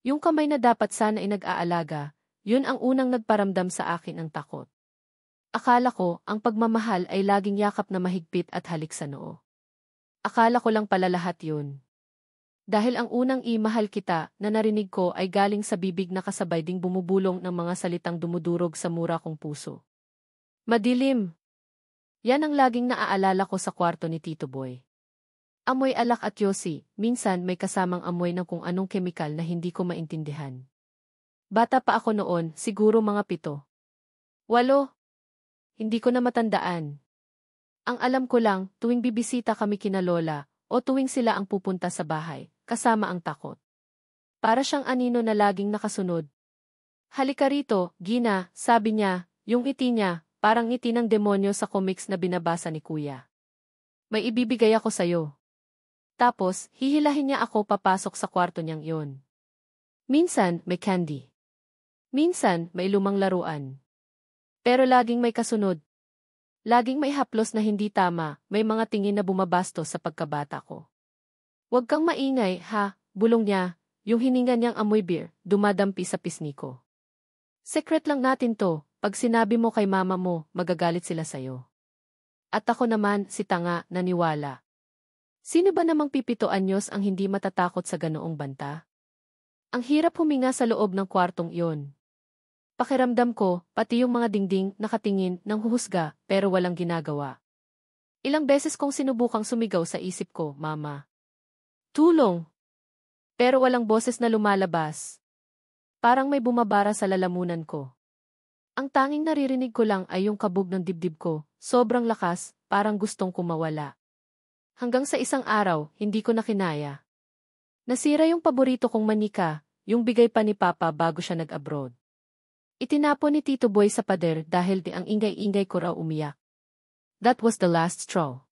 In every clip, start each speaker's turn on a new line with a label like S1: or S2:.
S1: Yung kamay na dapat sana ay nag-aalaga, yun ang unang nagparamdam sa akin ng takot. Akala ko, ang pagmamahal ay laging yakap na mahigpit at halik sa noo. Akala ko lang pala lahat yun. Dahil ang unang "i-mahal kita" na narinig ko ay galing sa bibig na kasabay ding bumubulong ng mga salitang dumudurog sa mura kong puso. Madilim. Yan ang laging naaalala ko sa kwarto ni Tito Boy. Amoy alak at yosi, minsan may kasamang amoy ng kung anong kemikal na hindi ko maintindihan. Bata pa ako noon, siguro mga 7. 8. Hindi ko na matandaan. Ang alam ko lang, tuwing bibisita kami kina Lola, o tuwing sila ang pupunta sa bahay, kasama ang takot. Para siyang anino na laging nakasunod. Halika rito, Gina, sabi niya, yung ngiti niya, parang ngiti ng demonyo sa comics na binabasa ni Kuya. May ibibigay ako sa'yo. Tapos, hihilahin niya ako papasok sa kwarto niyang yun. Minsan, may candy. Minsan, may lumang laruan. Pero laging may kasunod. Laging may haplos na hindi tama, may mga tingin na bumabastos sa pagkabata ko. Huwag kang maingay, ha, bulong niya, yung hininga niyang amoy beer, dumadampi sa pisngi ko. Secret lang natin to, pag sinabi mo kay mama mo, magagalit sila sa'yo. At ako naman, si tanga, naniwala. Sino ba namang 7 anyos ang hindi matatakot sa ganoong banta? Ang hirap huminga sa loob ng kwartong iyon. Pakiramdam ko, pati yung mga dingding nakatingin ng huhusga pero walang ginagawa. Ilang beses kong sinubukang sumigaw sa isip ko, Mama. Tulong! Pero walang boses na lumalabas. Parang may bumabara sa lalamunan ko. Ang tanging naririnig ko lang ay yung kabog ng dibdib ko, sobrang lakas, parang gustong kumawala. Hanggang sa isang araw, hindi ko na kinaya. Nasira yung paborito kong manika, yung bigay pa ni Papa bago siya nag-abroad. Itinapon ni Tito Boy sa pader dahil di ang ingay-ingay ko raw umiyak. That was the last straw.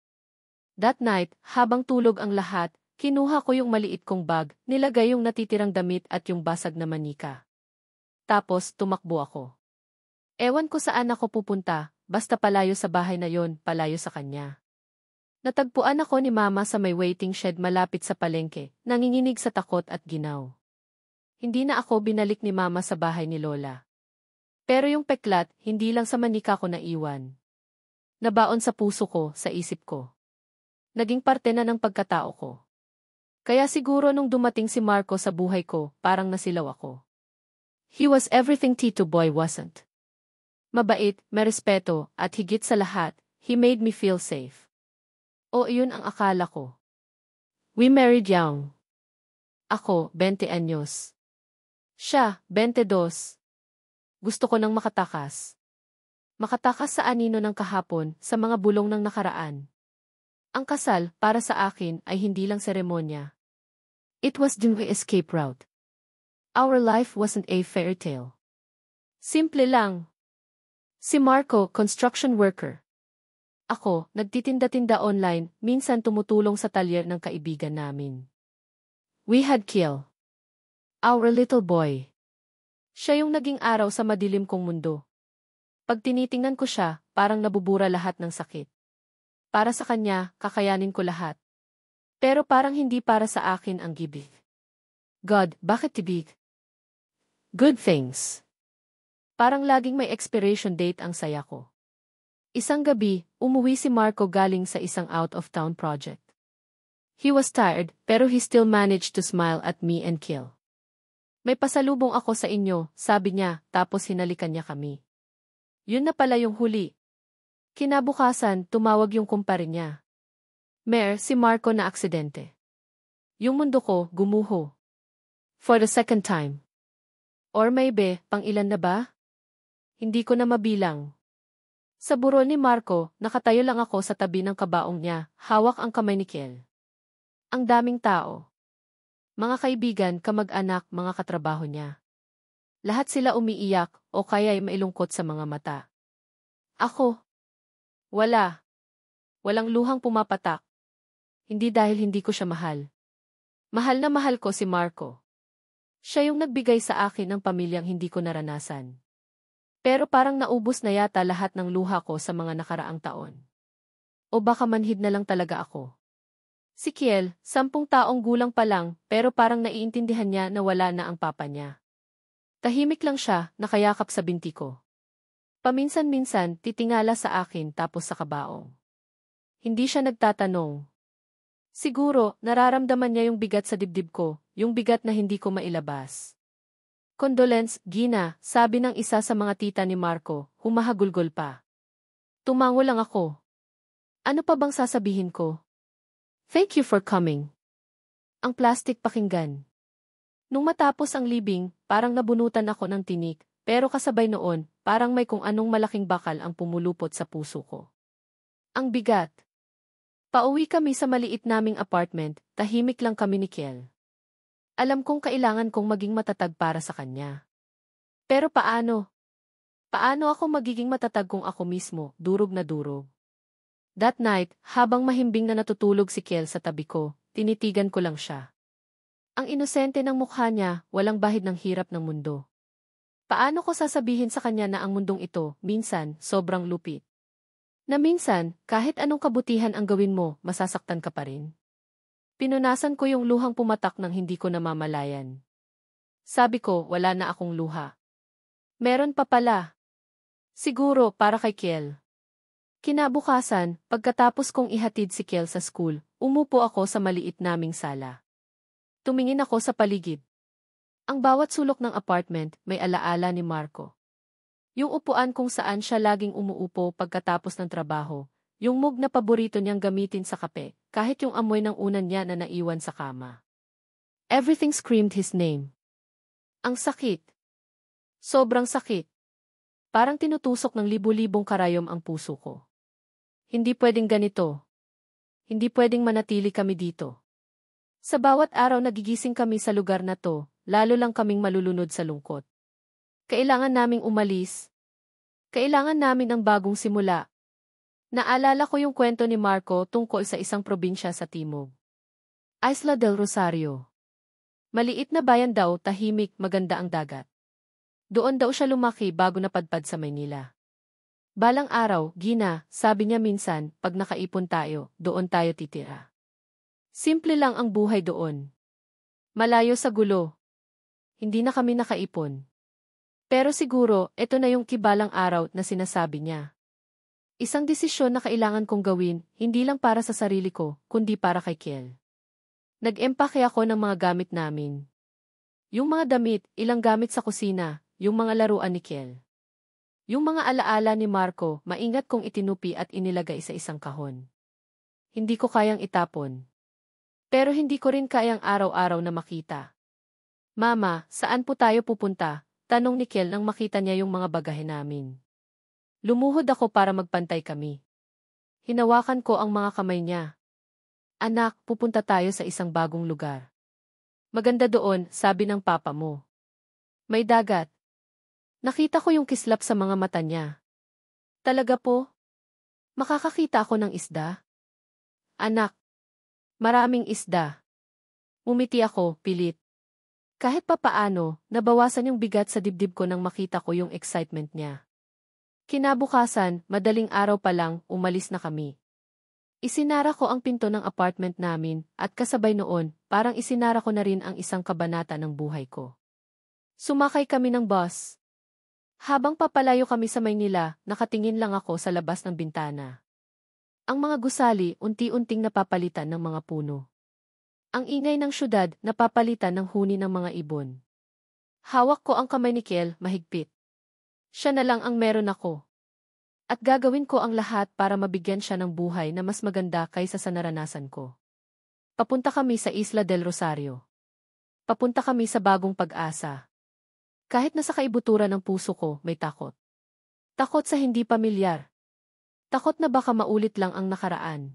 S1: That night, habang tulog ang lahat, kinuha ko yung maliit kong bag, nilagay yung natitirang damit at yung basag na manika. Tapos, tumakbo ako. Ewan ko saan ako pupunta, basta palayo sa bahay na yon, palayo sa kanya. Natagpuan ako ni Mama sa may waiting shed malapit sa palengke, nanginginig sa takot at ginaw. Hindi na ako binalik ni Mama sa bahay ni Lola. Pero yung peklat, hindi lang sa manika ko naiwan. Nabaon sa puso ko, sa isip ko. Naging parte na ng pagkatao ko. Kaya siguro nung dumating si Marco sa buhay ko, parang nasilaw ako. He was everything Tito Boy wasn't. Mabait, may respeto, at higit sa lahat, he made me feel safe. O iyon ang akala ko. We married young. Ako, 20 anyos. Siya, 22. Gusto ko nang makatakas. Makatakas sa anino ng kahapon, sa mga bulong ng nakaraan. Ang kasal, para sa akin, ay hindi lang seremonya. It was the escape route. Our life wasn't a fairy tale. Simple lang. Si Marco, construction worker. Ako, nagtitinda-tinda online, minsan tumutulong sa talyer ng kaibigan namin. We had Kiel. Our little boy. Siya yung naging araw sa madilim kong mundo. Pag tinitingnan ko siya, parang nabubura lahat ng sakit. Para sa kanya, kakayanin ko lahat. Pero parang hindi para sa akin ang gibig. God, bakit tibig? Good things. Parang laging may expiration date ang saya ko. Isang gabi, umuwi si Marco galing sa isang out-of-town project. He was tired, pero he still managed to smile at me and Kiel. May pasalubong ako sa inyo, sabi niya, tapos hinalikan niya kami. Yun na pala yung huli. Kinabukasan, tumawag yung kumpare niya. Mer, si Marco na aksidente. Yung mundo ko, gumuho. For the second time. Or maybe, pang-ilan na ba? Hindi ko na mabilang. Sa burol ni Marco, nakatayo lang ako sa tabi ng kabaong niya, hawak ang kamay ni Kiel. Ang daming tao. Mga kaibigan, kamag-anak, mga katrabaho niya. Lahat sila umiiyak o kaya'y mailungkot sa mga mata. Ako. Wala. Walang luhang pumapatak. Hindi dahil hindi ko siya mahal. Mahal na mahal ko si Marco. Siya yung nagbigay sa akin ng pamilyang hindi ko naranasan. Pero parang naubos na yata lahat ng luha ko sa mga nakaraang taon. O baka manhid na lang talaga ako. Si Kiel, 10 taong gulang pa lang, pero parang naiintindihan niya na wala na ang papa niya. Tahimik lang siya, nakayakap sa binti ko. Paminsan-minsan, titingala sa akin tapos sa kabaong. Hindi siya nagtatanong. Siguro, nararamdaman niya yung bigat sa dibdib ko, yung bigat na hindi ko mailabas. Condolence, Gina, sabi ng isa sa mga tita ni Marco, humahagulgol pa. Tumango lang ako. Ano pa bang sasabihin ko? Thank you for coming. Ang plastic pakinggan. Nung matapos ang libing, parang nabunutan ako ng tinik, pero kasabay noon, parang may kung anong malaking bakal ang pumulupot sa puso ko. Ang bigat. Pauwi kami sa maliit naming apartment, tahimik lang kami ni Kiel. Alam kong kailangan kong maging matatag para sa kanya. Pero paano? Paano ako magiging matatag kung ako mismo, durog na durog? That night, habang mahimbing na natutulog si Kiel sa tabi ko, tinitigan ko lang siya. Ang inosente ng mukha niya, walang bahid ng hirap ng mundo. Paano ko sasabihin sa kanya na ang mundong ito, minsan, sobrang lupit? Na minsan, kahit anong kabutihan ang gawin mo, masasaktan ka pa rin. Pinunasan ko yung luhang pumatak nang hindi ko namamalayan. Sabi ko, wala na akong luha. Meron pa pala. Siguro, para kay Kiel. Kinabukasan, pagkatapos kong ihatid si Kiel sa school, umupo ako sa maliit naming sala. Tumingin ako sa paligid. Ang bawat sulok ng apartment, may alaala ni Marco. Yung upuan kung saan siya laging umuupo pagkatapos ng trabaho, yung mug na paborito niyang gamitin sa kape, kahit yung amoy ng unan niya na naiwan sa kama. Everything screamed his name. Ang sakit. Sobrang sakit. Parang tinutusok ng libu-libong karayom ang puso ko. Hindi pwedeng ganito. Hindi pwedeng manatili kami dito. Sa bawat araw nagigising kami sa lugar na to, lalo lang kaming malulunod sa lungkot. Kailangan naming umalis. Kailangan namin ng bagong simula. Naalala ko yung kwento ni Marco tungkol sa isang probinsya sa timog. Isla del Rosario. Maliit na bayan daw, tahimik, maganda ang dagat. Doon daw siya lumaki bago napadpad sa Maynila. Balang araw, Gina, sabi niya minsan, pag nakaipon tayo, doon tayo titira. Simple lang ang buhay doon. Malayo sa gulo. Hindi na kami nakaipon. Pero siguro, ito na yung kibalang araw na sinasabi niya. Isang desisyon na kailangan kong gawin, hindi lang para sa sarili ko, kundi para kay Kiel. Nag-empake ako ng mga gamit namin. Yung mga damit, ilang gamit sa kusina, yung mga laruan ni Kiel. Yung mga alaala ni Marco, maingat kong itinupi at inilagay sa isang kahon. Hindi ko kayang itapon. Pero hindi ko rin kayang araw-araw na makita. Mama, saan po tayo pupunta? Tanong ni Kiel nang makita niya yung mga bagahe namin. Lumuhod ako para magpantay kami. Hinawakan ko ang mga kamay niya. Anak, pupunta tayo sa isang bagong lugar. Maganda doon, sabi ng papa mo. May dagat. Nakita ko yung kislap sa mga mata niya. Talaga po? Makakakita ako ng isda? Anak. Maraming isda. Umiti ako, pilit. Kahit papaano, nabawasan yung bigat sa dibdib ko nang makita ko yung excitement niya. Kinabukasan, madaling araw pa lang, umalis na kami. Isinara ko ang pinto ng apartment namin, at kasabay noon, parang isinara ko na rin ang isang kabanata ng buhay ko. Sumakay kami ng bus. Habang papalayo kami sa Maynila, nakatingin lang ako sa labas ng bintana. Ang mga gusali, unti-unting napapalitan ng mga puno. Ang ingay ng syudad, napapalitan ng huni ng mga ibon. Hawak ko ang kamay ni Kiel, mahigpit. Siya na lang ang meron ako. At gagawin ko ang lahat para mabigyan siya ng buhay na mas maganda kaysa sa naranasan ko. Papunta kami sa Isla del Rosario. Papunta kami sa bagong pag-asa. Kahit nasa kaibuturan ng puso ko, may takot. Takot sa hindi pamilyar. Takot na baka maulit lang ang nakaraan.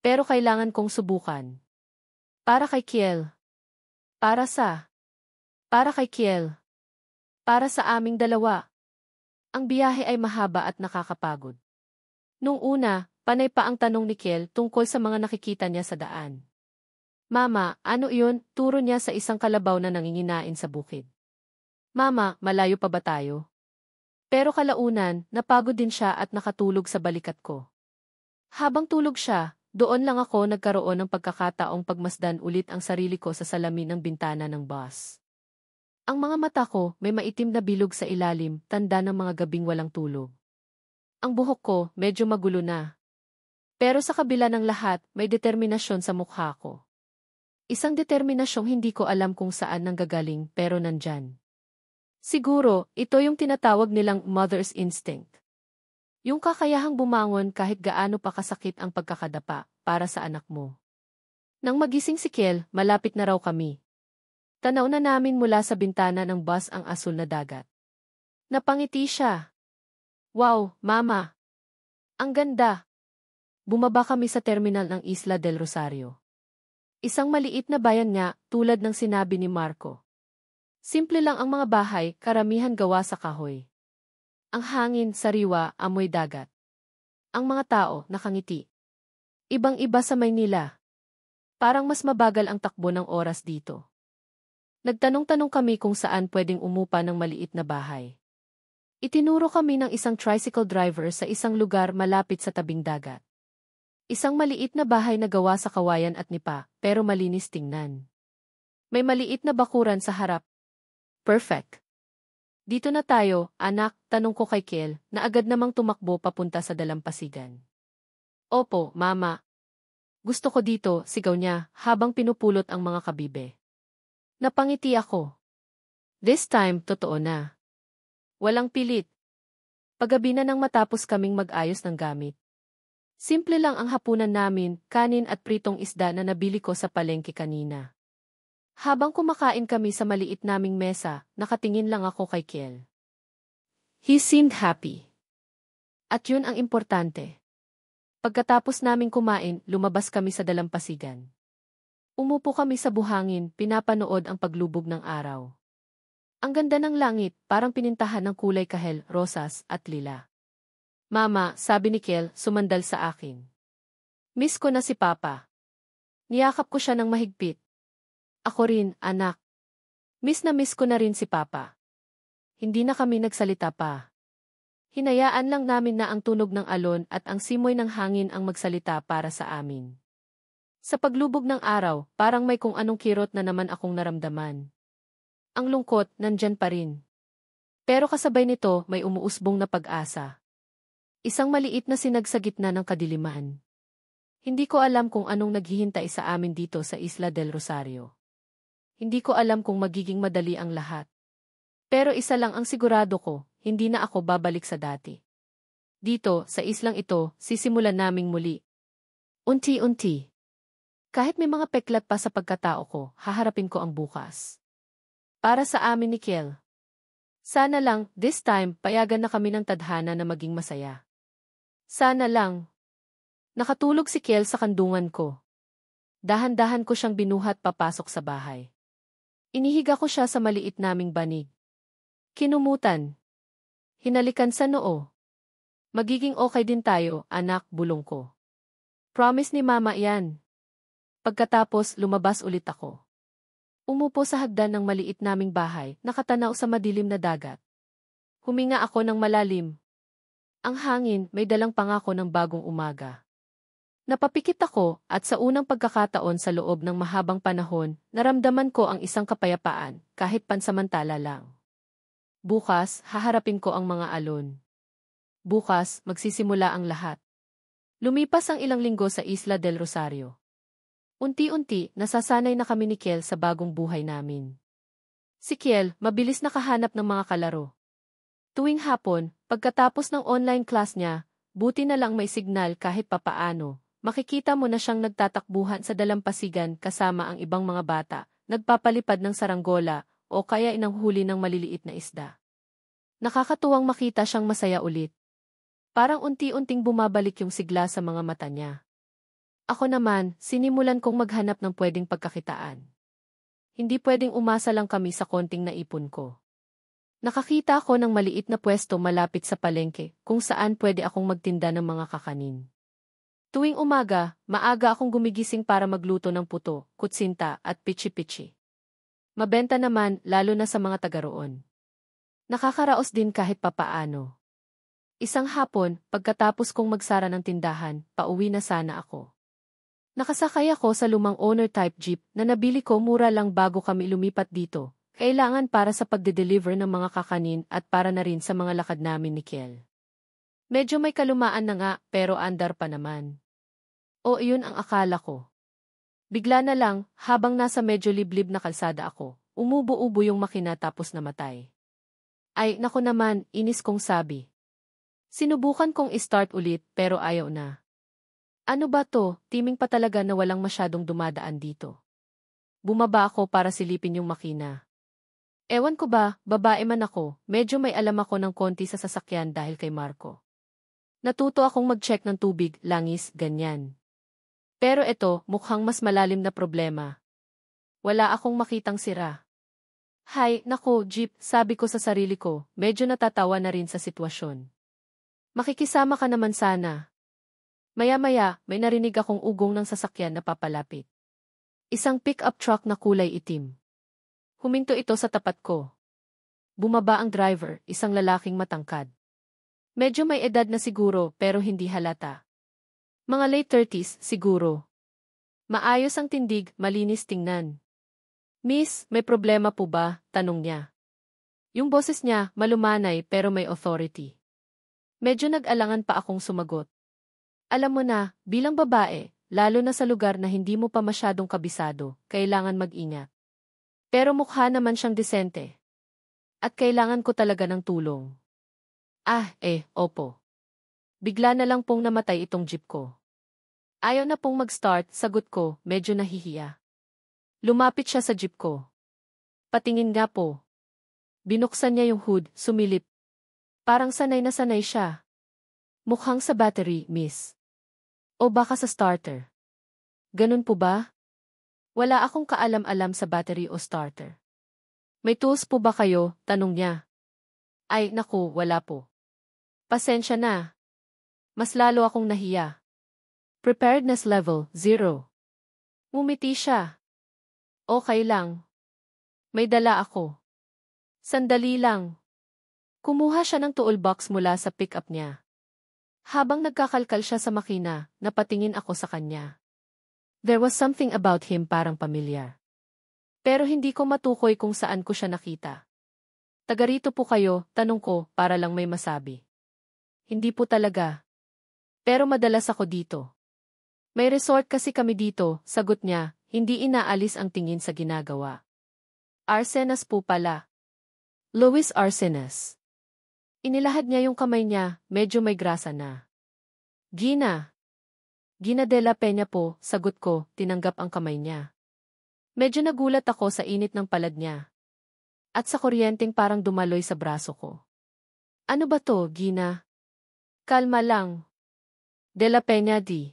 S1: Pero kailangan kong subukan. Para kay Kiel. Para kay Kiel. Para sa aming dalawa. Ang biyahe ay mahaba at nakakapagod. Nung una, panay pa ang tanong ni Kiel tungkol sa mga nakikita niya sa daan. Mama, ano iyon? Turo niya sa isang kalabaw na nanginginain sa bukid. Mama, malayo pa ba tayo? Pero kalaunan, napagod din siya at nakatulog sa balikat ko. Habang tulog siya, Doon lang ako nagkaroon ng pagkakataong pagmasdan ulit ang sarili ko sa salamin ng bintana ng bus. Ang mga mata ko may maitim na bilog sa ilalim, tanda ng mga gabing walang tulog. Ang buhok ko medyo magulo na. Pero sa kabila ng lahat, may determinasyon sa mukha ko. Isang determinasyong hindi ko alam kung saan nanggagaling pero nandyan. Siguro, ito yung tinatawag nilang mother's instinct. Yung kakayahang bumangon kahit gaano pa kasakit ang pagkakadapa para sa anak mo. Nang magising si Kel, malapit na raw kami. Tanaw na namin mula sa bintana ng bus ang asul na dagat. Napangiti siya. Wow, mama! Ang ganda! Bumaba kami sa terminal ng Isla del Rosario. Isang maliit na bayan nga, tulad ng sinabi ni Marco. Simple lang ang mga bahay, karamihan gawa sa kahoy. Ang hangin, sariwa, amoy dagat. Ang mga tao, nakangiti. Ibang-iba sa Maynila. Parang mas mabagal ang takbo ng oras dito. Nagtanong-tanong kami kung saan pwedeng umupa ng maliit na bahay. Itinuro kami ng isang tricycle driver sa isang lugar malapit sa tabing dagat. Isang maliit na bahay na gawa sa kawayan at nipa, pero malinis tingnan. May maliit na bakuran sa harap. Perfect. Dito na tayo, anak, tanong ko kay Kel, na agad namang tumakbo papunta sa dalampasigan. Opo, mama. Gusto ko dito, sigaw niya, habang pinupulot ang mga kabibe. Napangiti ako. This time, totoo na. Walang pilit. Paggabi na nang matapos kaming mag-ayos ng gamit. Simple lang ang hapunan namin, kanin at pritong isda na nabili ko sa palengke kanina. Habang kumakain kami sa maliit naming mesa, nakatingin lang ako kay Kel. He seemed happy. At yun ang importante. Pagkatapos naming kumain, lumabas kami sa dalampasigan. Umupo kami sa buhangin, pinapanood ang paglubog ng araw. Ang ganda ng langit, parang pinintahan ng kulay kahel, rosas, at lila. Mama, sabi ni Kel, sumandal sa akin. Miss ko na si Papa. Niyakap ko siya ng mahigpit. Ako rin, anak. Miss ko na rin si Papa. Hindi na kami nagsalita pa. Hinayaan lang namin na ang tunog ng alon at ang simoy ng hangin ang magsalita para sa amin. Sa paglubog ng araw, parang may kung anong kirot na naman akong naramdaman. Ang lungkot, nandyan pa rin. Pero kasabay nito, may umuusbong na pag-asa. Isang maliit na sinag sa gitna ng kadiliman. Hindi ko alam kung anong naghihintay sa amin dito sa Isla del Rosario. Hindi ko alam kung magiging madali ang lahat. Pero isa lang ang sigurado ko, hindi na ako babalik sa dati. Dito, sa islang ito, sisimulan naming muli. Unti-unti. Kahit may mga peklat pa sa pagkatao ko, haharapin ko ang bukas. Para sa amin ni Kel. Sana lang, this time, payagan na kami ng tadhana na maging masaya. Sana lang. Nakatulog si Kel sa kandungan ko. Dahan-dahan ko siyang binuhat papasok sa bahay. Inihiga ko siya sa maliit naming banig. Kinumutan. Hinalikan sa noo. Magiging okay din tayo, anak, bulong ko. Promise ni mama yan. Pagkatapos, lumabas ulit ako. Umupo sa hagdan ng maliit naming bahay, nakatanaw sa madilim na dagat. Huminga ako ng malalim. Ang hangin, may dalang pangako ng bagong umaga. Napapikit ako, at sa unang pagkakataon sa loob ng mahabang panahon, naramdaman ko ang isang kapayapaan, kahit pansamantala lang. Bukas, haharapin ko ang mga alon. Bukas, magsisimula ang lahat. Lumipas ang ilang linggo sa Isla del Rosario. Unti-unti, nasasanay na kami ni Kel sa bagong buhay namin. Si Kel, mabilis nakahanap ng mga kalaro. Tuwing hapon, pagkatapos ng online class niya, buti na lang may signal kahit papaano. Makikita mo na siyang nagtatakbuhan sa dalampasigan kasama ang ibang mga bata, nagpapalipad ng saranggola, o kaya inanghuli ng maliliit na isda. Nakakatuwang makita siyang masaya ulit. Parang unti-unting bumabalik yung sigla sa mga mata niya. Ako naman, sinimulan kong maghanap ng pwedeng pagkakitaan. Hindi pwedeng umasa lang kami sa konting naipon ko. Nakakita ako ng maliit na pwesto malapit sa palengke, kung saan pwede akong magtinda ng mga kakanin. Tuwing umaga, maaga akong gumigising para magluto ng puto, kutsinta, at pichi-pichi. Mabenta naman, lalo na sa mga taga-roon. Nakakaraos din kahit papaano. Isang hapon, pagkatapos kong magsara ng tindahan, pauwi na sana ako. Nakasakay ako sa lumang owner-type jeep na nabili ko mura lang bago kami lumipat dito. Kailangan para sa pagde-deliver ng mga kakanin at para na rin sa mga lakad namin ni Kel. Medyo may kalumaan na nga pero andar pa naman. O iyon ang akala ko. Bigla na lang, habang nasa medyo liblib na kalsada ako, umubo-ubo yung makina tapos namatay. Ay, naku naman, inis kong sabi. Sinubukan kong i-start ulit pero ayaw na. Ano ba to, timing pa talaga na walang masyadong dumadaan dito. Bumaba ako para silipin yung makina. Ewan ko ba, babae man ako, medyo may alam ako ng konti sa sasakyan dahil kay Marco. Natuto akong mag-check ng tubig, langis, ganyan. Pero ito, mukhang mas malalim na problema. Wala akong makitang sira. Hay, naku, jeep, sabi ko sa sarili ko, medyo natatawa na rin sa sitwasyon. Makikisama ka naman sana. Maya-maya, may narinig akong ugong ng sasakyan na papalapit. Isang pick-up truck na kulay itim. Huminto ito sa tapat ko. Bumaba ang driver, isang lalaking matangkad. Medyo may edad na siguro pero hindi halata. Mga late 30s siguro. Maayos ang tindig, malinis tingnan. Miss, may problema po ba? Tanong niya. Yung boses niya, malumanay pero may authority. Medyo nag-alangan pa akong sumagot. Alam mo na, bilang babae, lalo na sa lugar na hindi mo pa masyadong kabisado, kailangan mag-ingat. Pero mukha naman siyang disente. At kailangan ko talaga ng tulong. Opo. Bigla na lang pong namatay itong jeep ko. Ayaw na pong mag-start, sagot ko, medyo nahihiya. Lumapit siya sa jeep ko. Patingin nga po. Binuksan niya yung hood, sumilip. Parang sanay na sanay siya. Mukhang sa battery, miss. O baka sa starter. Ganun po ba? Wala akong kaalam-alam sa battery o starter. May tools po ba kayo? Tanong niya. Ay, naku, wala po. Pasensya na. Mas lalo akong nahiya. Preparedness level, 0. Ngumiti siya. Okay lang. May dala ako. Sandali lang. Kumuha siya ng toolbox mula sa pick-up niya. Habang nagkakalkal siya sa makina, napatingin ako sa kanya. There was something about him parang pamilyar. Pero hindi ko matukoy kung saan ko siya nakita. Taga rito po kayo, tanong ko, para lang may masabi. Hindi po talaga. Pero madalas ako dito. May resort kasi kami dito, sagot niya, hindi inaalis ang tingin sa ginagawa. Arsenas po pala. Luis Arsenas. Inilahad niya yung kamay niya, medyo may grasa na. Gina. Gina de la Peña po, sagot ko, tinanggap ang kamay niya. Medyo nagulat ako sa init ng palad niya. At sa kuryenteng parang dumaloy sa braso ko. Ano ba to, Gina? Kalma lang. De la Peña di.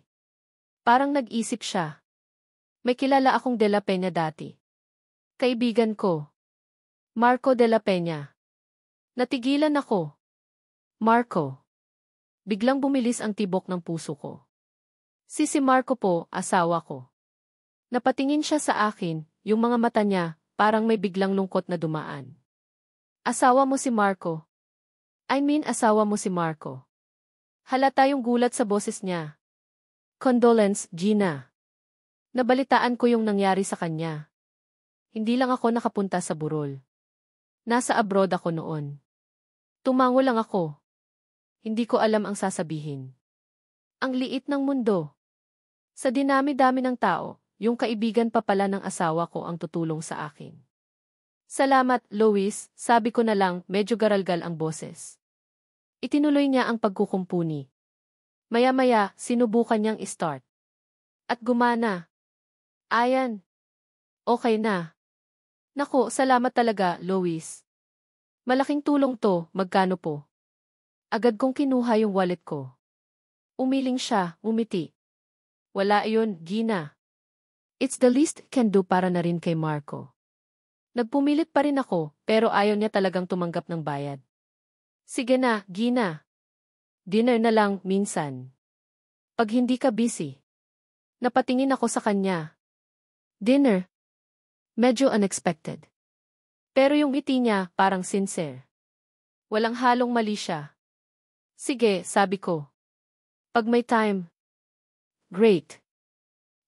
S1: Parang nag-isip siya. May kilala akong de la Peña dati. Kaibigan ko. Marco de la Peña. Natigilan ako. Marco. Biglang bumilis ang tibok ng puso ko. Si Marco po, asawa ko. Napatingin siya sa akin, yung mga mata niya, parang may biglang lungkot na dumaan. Asawa mo si Marco? Asawa mo si Marco. Halata yung gulat sa boses niya. Condolence, Gina. Nabalitaan ko yung nangyari sa kanya. Hindi lang ako nakapunta sa burol. Nasa abroad ako noon. Tumango lang ako. Hindi ko alam ang sasabihin. Ang liit ng mundo. Sa dinami-dami ng tao, yung kaibigan pa pala ng asawa ko ang tutulong sa akin. Salamat, Lois, sabi ko na lang, medyo garalgal ang boses. Itinuloy niya ang pagkukumpuni. Maya-maya, sinubukan niyang i-start. At gumana. Ayan. Okay na. Naku, salamat talaga, Lois. Malaking tulong to, magkano po? Agad kong kinuha yung wallet ko. Umiling siya, umiti. Wala iyon, Gina. It's the least can do para na rin kay Marco. Nagpumilit pa rin ako, pero ayaw niya talagang tumanggap ng bayad. Sige na, Gina. Dinner na lang, minsan. Pag hindi ka busy. Napatingin ako sa kanya. Dinner? Medyo unexpected. Pero yung ngiti niya, parang sincere. Walang halong mali siya. Sige, sabi ko. Pag may time. Great.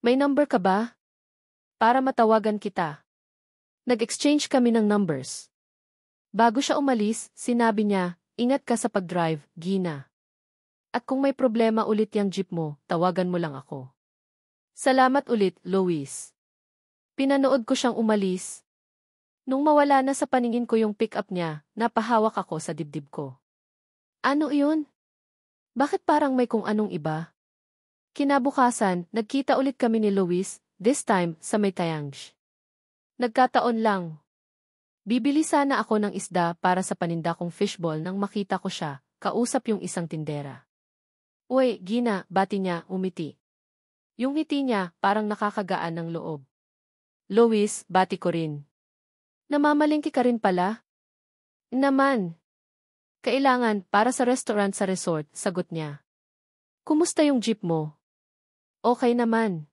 S1: May number ka ba? Para matawagan kita. Nag-exchange kami ng numbers. Bago siya umalis, sinabi niya, ingat ka sa pag-drive, Gina. At kung may problema ulit yung jeep mo, tawagan mo lang ako. Salamat ulit, Lois. Pinanood ko siyang umalis. Nung mawala na sa paningin ko yung pick-up niya, napahawak ako sa dibdib ko. Ano iyon? Bakit parang may kung anong iba? Kinabukasan, nagkita ulit kami ni Lois, this time sa may Tayange. Nagkataon lang. Bibili sana ako ng isda para sa paninda kong fishball nang makita ko siya, kausap yung isang tindera. Uy, Gina, bati niya, umiti. Yung ngiti niya, parang nakakagaan ng loob. Lois, bati ko rin. Namamalengke ka rin pala? Naman. Kailangan, para sa restaurant sa resort, sagot niya. Kumusta yung jeep mo? Okay naman.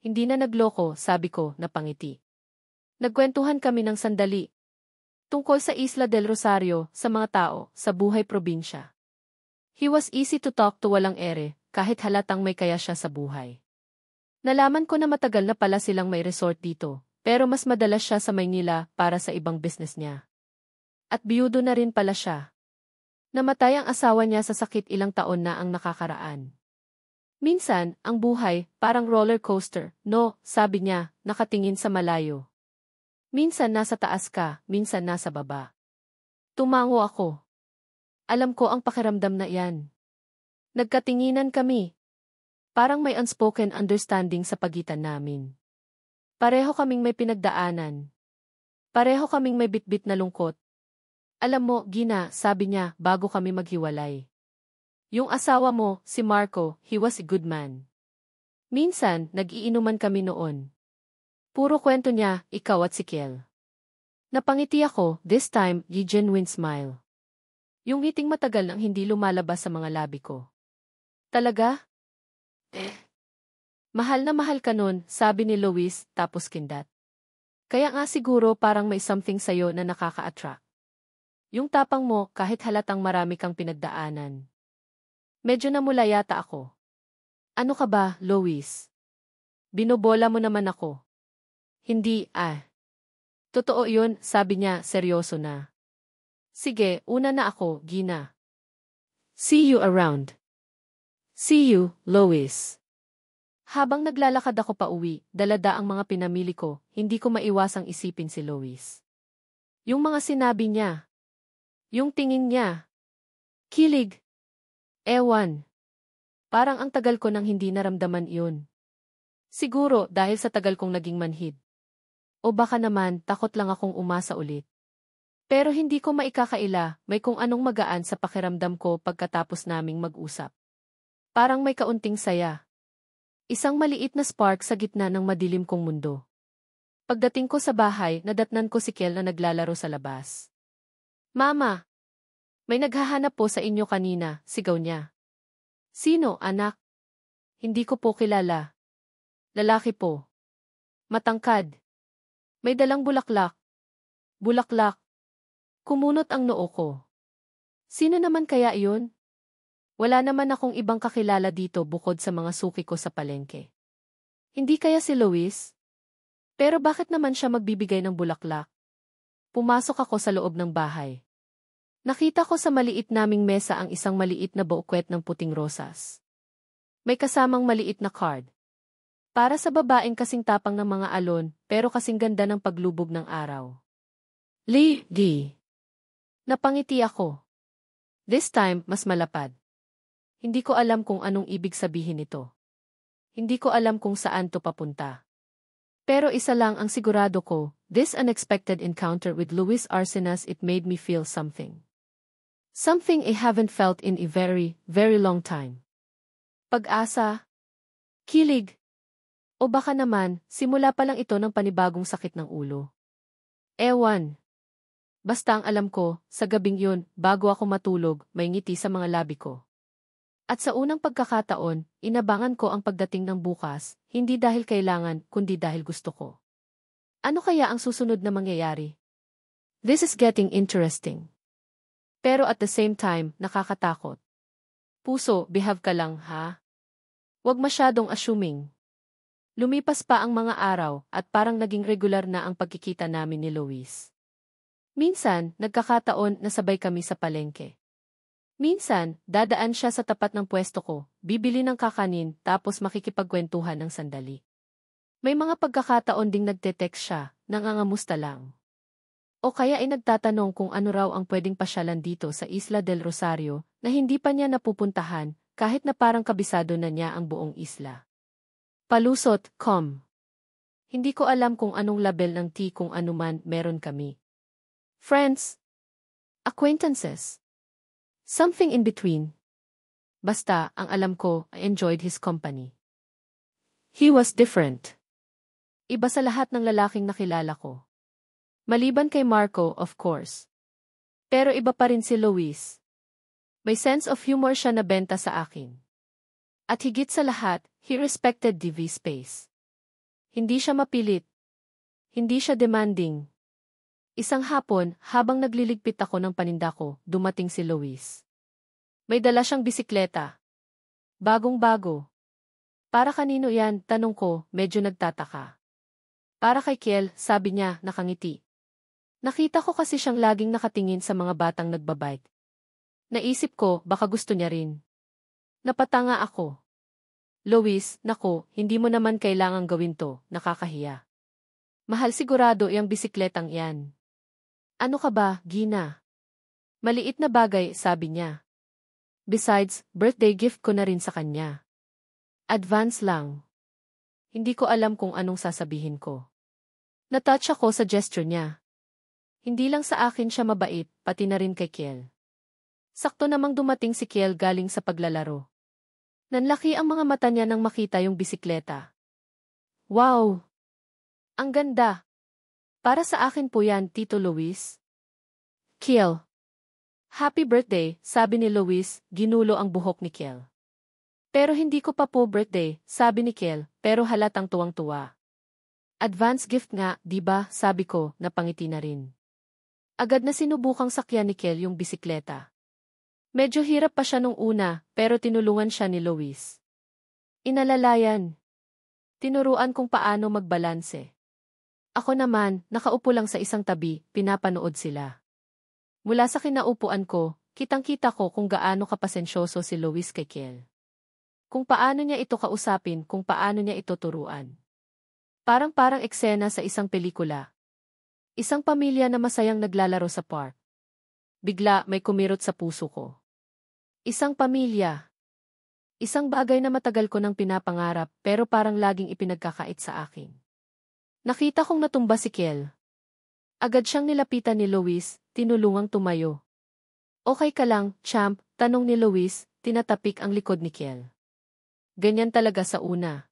S1: Hindi na nagloko, sabi ko, napangiti. Nagkwentuhan kami ng sandali. Tungkol sa Isla del Rosario, sa mga tao, sa buhay probinsya. He was easy to talk to, walang ere, kahit halatang may kaya siya sa buhay. Nalaman ko na matagal na pala silang may resort dito, pero mas madalas siya sa Maynila para sa ibang business niya. At biyudo na rin pala siya. Namatay ang asawa niya sa sakit ilang taon na ang nakakaraan. Minsan, ang buhay, parang roller coaster, no, sabi niya, nakatingin sa malayo. Minsan nasa taas ka, minsan nasa baba. Tumango ako. Alam ko ang pakiramdam na iyan. Nagkatinginan kami. Parang may unspoken understanding sa pagitan namin. Pareho kaming may pinagdaanan. Pareho kaming may bitbit na lungkot. Alam mo, Gina, sabi niya bago kami maghiwalay. Yung asawa mo, si Marco, he was a good man. Minsan, nag-iinuman kami noon. Puro kwento niya, ikaw at si Kiel. Napangiti ako, this time, a genuine smile. Yung ngiting matagal nang hindi lumalabas sa mga labi ko. Talaga? Mahal na mahal ka nun, sabi ni Lois, tapos kindat. Kaya nga siguro parang may something sa'yo na nakaka-attract. Yung tapang mo, kahit halatang marami kang pinagdaanan. Medyo namula yata ako. Ano ka ba, Lois? Binobola mo naman ako. Hindi, Totoo yun, sabi niya, seryoso na. Sige, una na ako, Gina. See you around. See you, Lois. Habang naglalakad ako pa uwi, dalada ang mga pinamili ko, hindi ko maiwasang isipin si Lois. Yung mga sinabi niya. Yung tingin niya. Kilig. Ewan. Parang ang tagal ko nang hindi naramdaman iyon. Siguro dahil sa tagal kong naging manhid. O baka naman, takot lang akong umasa ulit. Pero hindi ko maikakaila, may kung anong magaan sa pakiramdam ko pagkatapos naming mag-usap. Parang may kaunting saya. Isang maliit na spark sa gitna ng madilim kong mundo. Pagdating ko sa bahay, nadatnan ko si Kiel na naglalaro sa labas. Mama! May naghahanap po sa inyo kanina, sigaw niya. Sino, anak? Hindi ko po kilala. Lalaki po. Matangkad. May dalang bulaklak. Bulaklak. Kumunot ang noo ko. Sino naman kaya iyon? Wala naman akong ibang kakilala dito bukod sa mga suki ko sa palengke. Hindi kaya si Lois? Pero bakit naman siya magbibigay ng bulaklak? Pumasok ako sa loob ng bahay. Nakita ko sa maliit naming mesa ang isang maliit na bouquet ng puting rosas. May kasamang maliit na card. Para sa babaeng kasing tapang ng mga alon, pero kasing ganda ng paglubog ng araw. Lady. Napangiti ako. This time, mas malapad. Hindi ko alam kung anong ibig sabihin nito. Hindi ko alam kung saan to papunta. Pero isa lang ang sigurado ko, this unexpected encounter with Luis Arcenas, it made me feel something. Something I haven't felt in a very, very long time. Pag-asa. Kilig. O baka naman, simula pa lang ito ng panibagong sakit ng ulo. Ewan. Basta ang alam ko, sa gabing yun, bago ako matulog, may ngiti sa mga labi ko. At sa unang pagkakataon, inabangan ko ang pagdating ng bukas, hindi dahil kailangan, kundi dahil gusto ko. Ano kaya ang susunod na mangyayari? This is getting interesting. Pero at the same time, nakakatakot. Puso, behave ka lang, ha? Huwag masyadong assuming. Lumipas pa ang mga araw at parang naging regular na ang pagkikita namin ni Luis. Minsan, nagkakataon na sabay kami sa palengke. Minsan, dadaan siya sa tapat ng pwesto ko, bibili ng kakanin tapos makikipagkwentuhan ng sandali. May mga pagkakataon ding nagte-text siya, nangangamusta lang. O kaya ay nagtatanong kung ano raw ang pwedeng pasyalan dito sa Isla del Rosario na hindi pa niya napupuntahan kahit na parang kabisado na niya ang buong isla. Palusot, Hindi ko alam kung anong label ng T kung anuman meron kami. Friends? Acquaintances? Something in between. Basta, ang alam ko, I enjoyed his company. He was different. Iba sa lahat ng lalaking nakilala ko. Maliban kay Marco, of course. Pero iba pa rin si Luis. May sense of humor siya na benta sa akin. At higit sa lahat, he respected DV space. Hindi siya mapilit. Hindi siya demanding. Isang hapon, habang nagliligpit ako ng paninda ko, dumating si Luis. May dala siyang bisikleta. Bagong-bago. Para kanino yan, tanong ko, medyo nagtataka. Para kay Kiel, sabi niya, nakangiti. Nakita ko kasi siyang laging nakatingin sa mga batang nagbabike. Naisip ko, baka gusto niya rin. Napatanga ako. Luis, nako, hindi mo naman kailangang gawin to, nakakahiya. Mahal sigurado yung bisikletang yan. Ano ka ba, Gina? Maliit na bagay, sabi niya. Besides, birthday gift ko na rin sa kanya. Advance lang. Hindi ko alam kung anong sasabihin ko. Natouch ako sa gesture niya. Hindi lang sa akin siya mabait, pati na rin kay Kiel. Sakto namang dumating si Kiel galing sa paglalaro. Nanlaki ang mga mata niya nang makita yung bisikleta. Wow! Ang ganda! Para sa akin po yan, Tito Luis. Kiel. Happy birthday, sabi ni Luis, ginulo ang buhok ni Kiel. Pero hindi ko pa po birthday, sabi ni Kiel, pero halatang tuwang-tuwa. Advance gift nga, di ba, sabi ko, napangiti na rin. Agad na sinubukang sakyan ni Kiel yung bisikleta. Medyo hirap pa siya nung una, pero tinulungan siya ni Luis. Inalalayan. Tinuruan kung paano magbalanse. Ako naman, nakaupo lang sa isang tabi, pinapanood sila. Mula sa kinaupuan ko, kitang-kita ko kung gaano kapasensyoso si Luis kay Kiel. Kung paano niya ito kausapin, kung paano niya ito turuan. Parang eksena sa isang pelikula. Isang pamilya na masayang naglalaro sa park. Bigla may kumirot sa puso ko. Isang pamilya. Isang bagay na matagal ko nang pinapangarap pero parang laging ipinagkakait sa akin. Nakita kong natumba si Kiel. Agad siyang nilapitan ni Luis, tinulungang tumayo. Okay ka lang, champ, tanong ni Luis, tinatapik ang likod ni Kiel. Ganyan talaga sa una.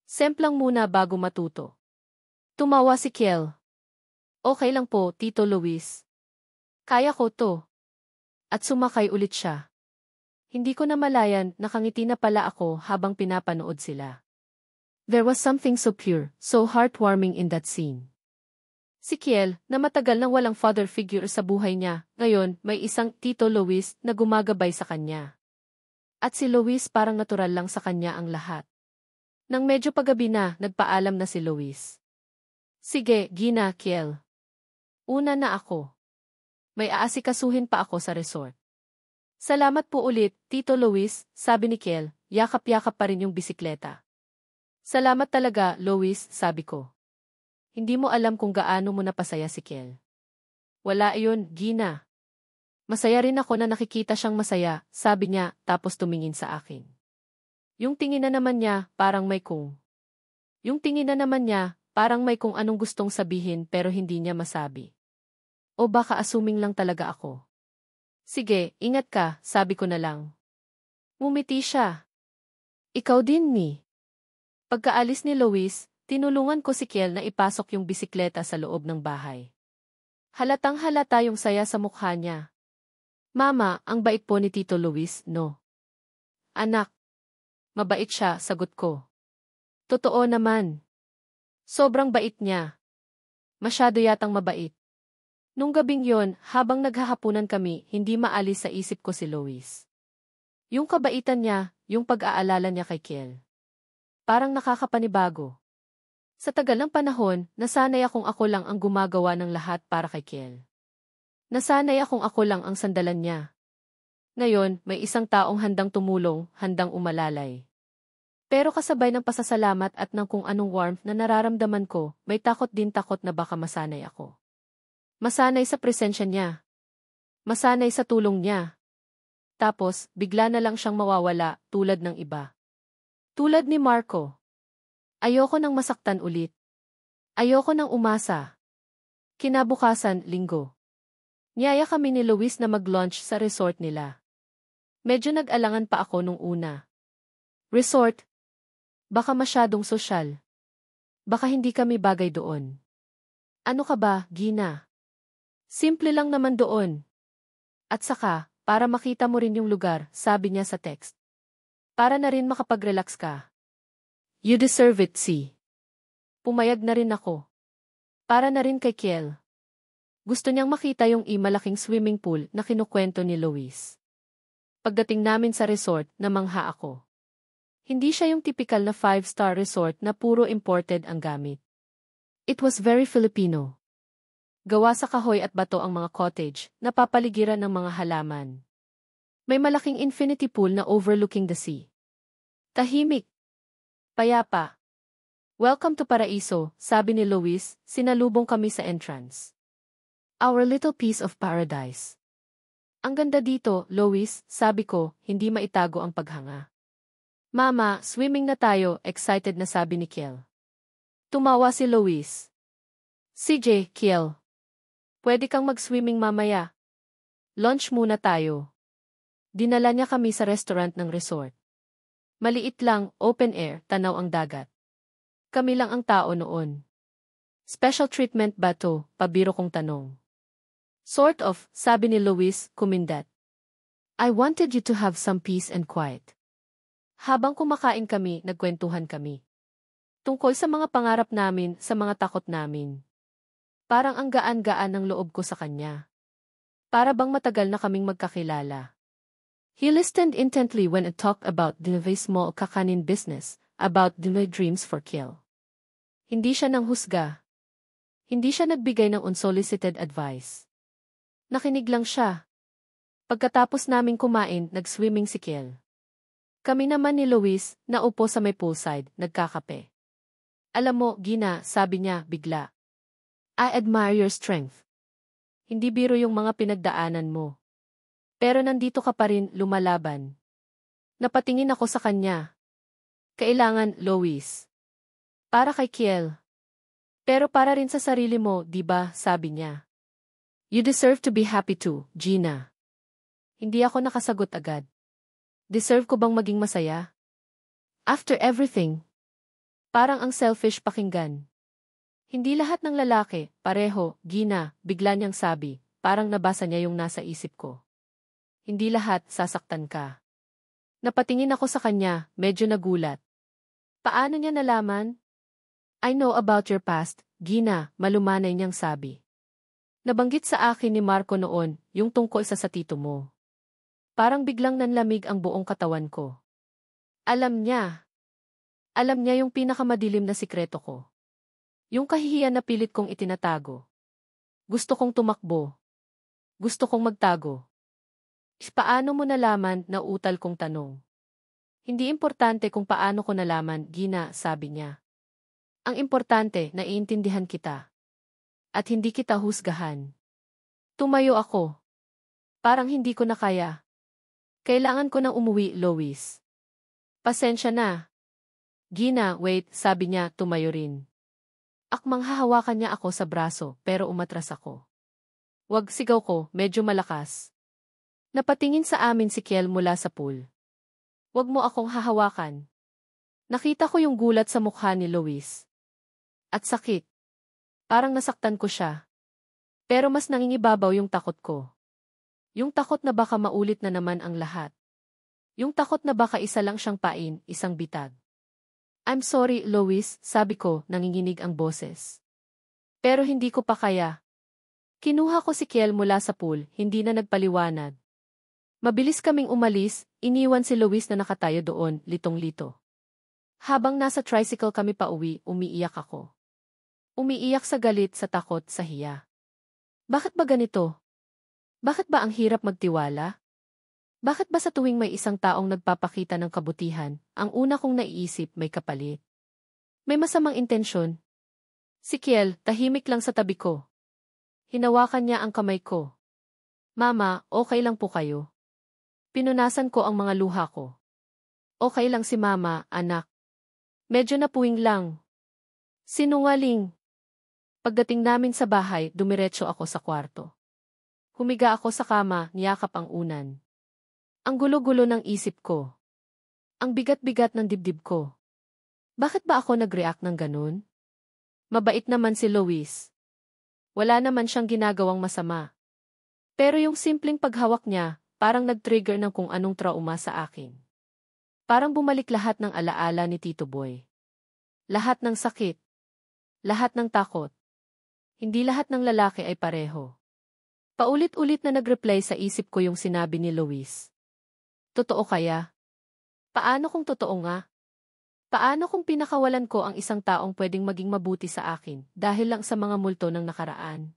S1: Semplang muna bago matuto. Tumawa si Kiel. Okay lang po, Tito Luis. Kaya ko to. At sumakay ulit siya. Hindi ko namalayan, nakangiti na pala ako habang pinapanood sila. There was something so pure, so heartwarming in that scene. Si Kiel, na matagal nang walang father figure sa buhay niya, ngayon may isang Tito Luis na gumagabay sa kanya. At si Luis parang natural lang sa kanya ang lahat. Nang medyo paggabi na, nagpaalam na si Luis. Sige, Gina, Kiel. Una na ako. May aasikasuhin pa ako sa resort. Salamat po ulit, Tito Luis, sabi ni Kiel, yakap-yakap pa rin yung bisikleta. Salamat talaga, Luis, sabi ko. Hindi mo alam kung gaano mo napasaya si Kiel. Wala iyon, Gina. Masaya rin ako na nakikita siyang masaya, sabi niya, tapos tumingin sa akin. Yung tingin na naman niya, parang may kung. Yung tingin na naman niya, parang may kung anong gustong sabihin pero hindi niya masabi. O baka assuming lang talaga ako. Sige, ingat ka, sabi ko na lang. Ngumiti siya. Ikaw din ni. Pagkaalis ni Luis, tinulungan ko si Kiel na ipasok yung bisikleta sa loob ng bahay. Halatang halata yung saya sa mukha niya. Mama, ang bait po ni Tito Luis, no? Anak. Mabait siya, sagot ko. Totoo naman. Sobrang bait niya. Masyado yatang mabait. Nung gabing yon, habang naghahapunan kami, hindi maalis sa isip ko si Luis. Yung kabaitan niya, yung pag-aalala niya kay Kiel. parang nakakapanibago. Sa tagal ng panahon, nasanay akong ako lang ang gumagawa ng lahat para kay Kiel. Nasanay akong ako lang ang sandalan niya. Ngayon, may isang taong handang tumulong, handang umalalay. Pero kasabay ng pasasalamat at ng kung anong warmth na nararamdaman ko, may takot na baka masanay ako. Masanay sa presensya niya. Masanay sa tulong niya. Tapos, bigla na lang siyang mawawala, tulad ng iba. Tulad ni Marco. Ayoko nang masaktan ulit. Ayoko nang umasa. Kinabukasan, Linggo. Niyaya kami ni Luis na mag-launch sa resort nila. Medyo nag-alangan pa ako nung una. Resort? Baka masyadong sosyal. Baka hindi kami bagay doon. Ano ka ba, Gina? Simple lang naman doon. At saka, para makita mo rin yung lugar, sabi niya sa text. Para na rin makapag-relax ka. You deserve it, see. Pumayag na rin ako. Para na rin kay Kiel. Gusto niyang makita yung malaking swimming pool na kinukwento ni Luis. Pagdating namin sa resort, namangha ako. Hindi siya yung typical na 5-star resort na puro imported ang gamit. It was very Filipino. Gawa sa kahoy at bato ang mga cottage, napapaligiran ng mga halaman. May malaking infinity pool na overlooking the sea. Tahimik. Payapa. Welcome to Paraiso, sabi ni Luis, sinalubong kami sa entrance. Our little piece of paradise. Ang ganda dito, Luis, sabi ko, hindi maitago ang paghanga. Mama, swimming na tayo, excited na sabi ni Kiel. Tumawa si Luis. CJ, Kiel. Pwede kang mag-swimming mamaya. Lunch muna tayo. Dinala niya kami sa restaurant ng resort. Maliit lang, open air, tanaw ang dagat. Kami lang ang tao noon. Special treatment ba to? Pabiro kong tanong. Sort of, sabi ni Luis, kumindat. I wanted you to have some peace and quiet. Habang kumakain kami, nagkwentuhan kami. Tungkol sa mga pangarap namin, sa mga takot namin. Parang ang gaan-gaan ng loob ko sa kanya. Para bang matagal na kaming magkakilala. He listened intently when I talked about the small kakanin business, about my dreams for Kiel. Hindi siya nanghusga. Hindi siya nagbigay ng unsolicited advice. Nakinig lang siya. Pagkatapos naming kumain, nag-swimming si Kiel. Kami naman ni Luis, naupo sa may poolside, nagkakape. Alam mo, Gina, sabi niya, bigla. I admire your strength. Hindi biro yung mga pinagdaanan mo. Pero nandito ka pa rin, lumalaban. Napatingin ako sa kanya. Kailangan, Luis. Para kay Kiel. Pero para rin sa sarili mo, di ba, sabi niya. You deserve to be happy too, Gina. Hindi ako nakasagot agad. Deserve ko bang maging masaya? After everything. Parang ang selfish pakinggan. Hindi lahat ng lalaki, pareho, Gina, bigla niyang sabi, parang nabasa niya yung nasa isip ko. Hindi lahat, sasaktan ka. Napatingin ako sa kanya, medyo nagulat. Paano niya nalaman? I know about your past, Gina, malumanay niyang sabi. Nabanggit sa akin ni Marco noon, yung tungkol sa tito mo. Parang biglang nanlamig ang buong katawan ko. Alam niya. Alam niya yung pinakamadilim na sikreto ko. Yung kahihiyan na pilit kong itinatago. Gusto kong tumakbo. Gusto kong magtago. Paano mo nalaman, na utal kong tanong. Hindi importante kung paano ko nalaman, Gina, sabi niya. Ang importante, naiintindihan kita. At hindi kita husgahan. Tumayo ako. Parang hindi ko na kaya. Kailangan ko nang umuwi, Luis. Pasensya na. Gina, wait, sabi niya, tumayo rin. Akmang hahawakan niya ako sa braso, pero umatras ako. Wag, sigaw ko, medyo malakas. Napatingin sa amin si Kiel mula sa pool. Wag mo akong hahawakan. Nakita ko yung gulat sa mukha ni Luis. At sakit. Parang nasaktan ko siya. Pero mas nangingibabaw yung takot ko. Yung takot na baka maulit na naman ang lahat. Yung takot na baka isa lang siyang pain, isang bitag. I'm sorry, Luis, sabi ko, nanginginig ang boses. Pero hindi ko pa kaya. Kinuha ko si Kiel mula sa pool, hindi na nagpaliwanag. Mabilis kaming umalis, iniwan si Luis na nakatayo doon, litong-lito. Habang nasa tricycle kami pauwi, umiiyak ako. Umiiyak sa galit, sa takot, sa hiya. Bakit ba ganito? Bakit ba ang hirap magtiwala? Bakit ba sa tuwing may isang taong nagpapakita ng kabutihan, ang una kong naiisip may kapalit? May masamang intensyon? Si Kiel, tahimik lang sa tabi ko. Hinawakan niya ang kamay ko. Mama, okay lang po kayo. Pinunasan ko ang mga luha ko. Okay lang si Mama, anak. Medyo napuwing lang. Sinungaling. Pagdating namin sa bahay, dumiretso ako sa kwarto. Humiga ako sa kama, niyakap ang unan. Ang gulo-gulo ng isip ko. Ang bigat-bigat ng dibdib ko. Bakit ba ako nag-react ng ganun? Mabait naman si Lois. Wala naman siyang ginagawang masama. Pero yung simpleng paghawak niya, parang nag-trigger ng kung anong trauma sa akin. Parang bumalik lahat ng alaala ni Tito Boy. Lahat ng sakit. Lahat ng takot. Hindi lahat ng lalaki ay pareho. Paulit-ulit na nag-replay sa isip ko yung sinabi ni Lois. Totoo kaya? Paano kung totoo nga? Paano kung pinakawalan ko ang isang taong pwedeng maging mabuti sa akin dahil lang sa mga multo ng nakaraan?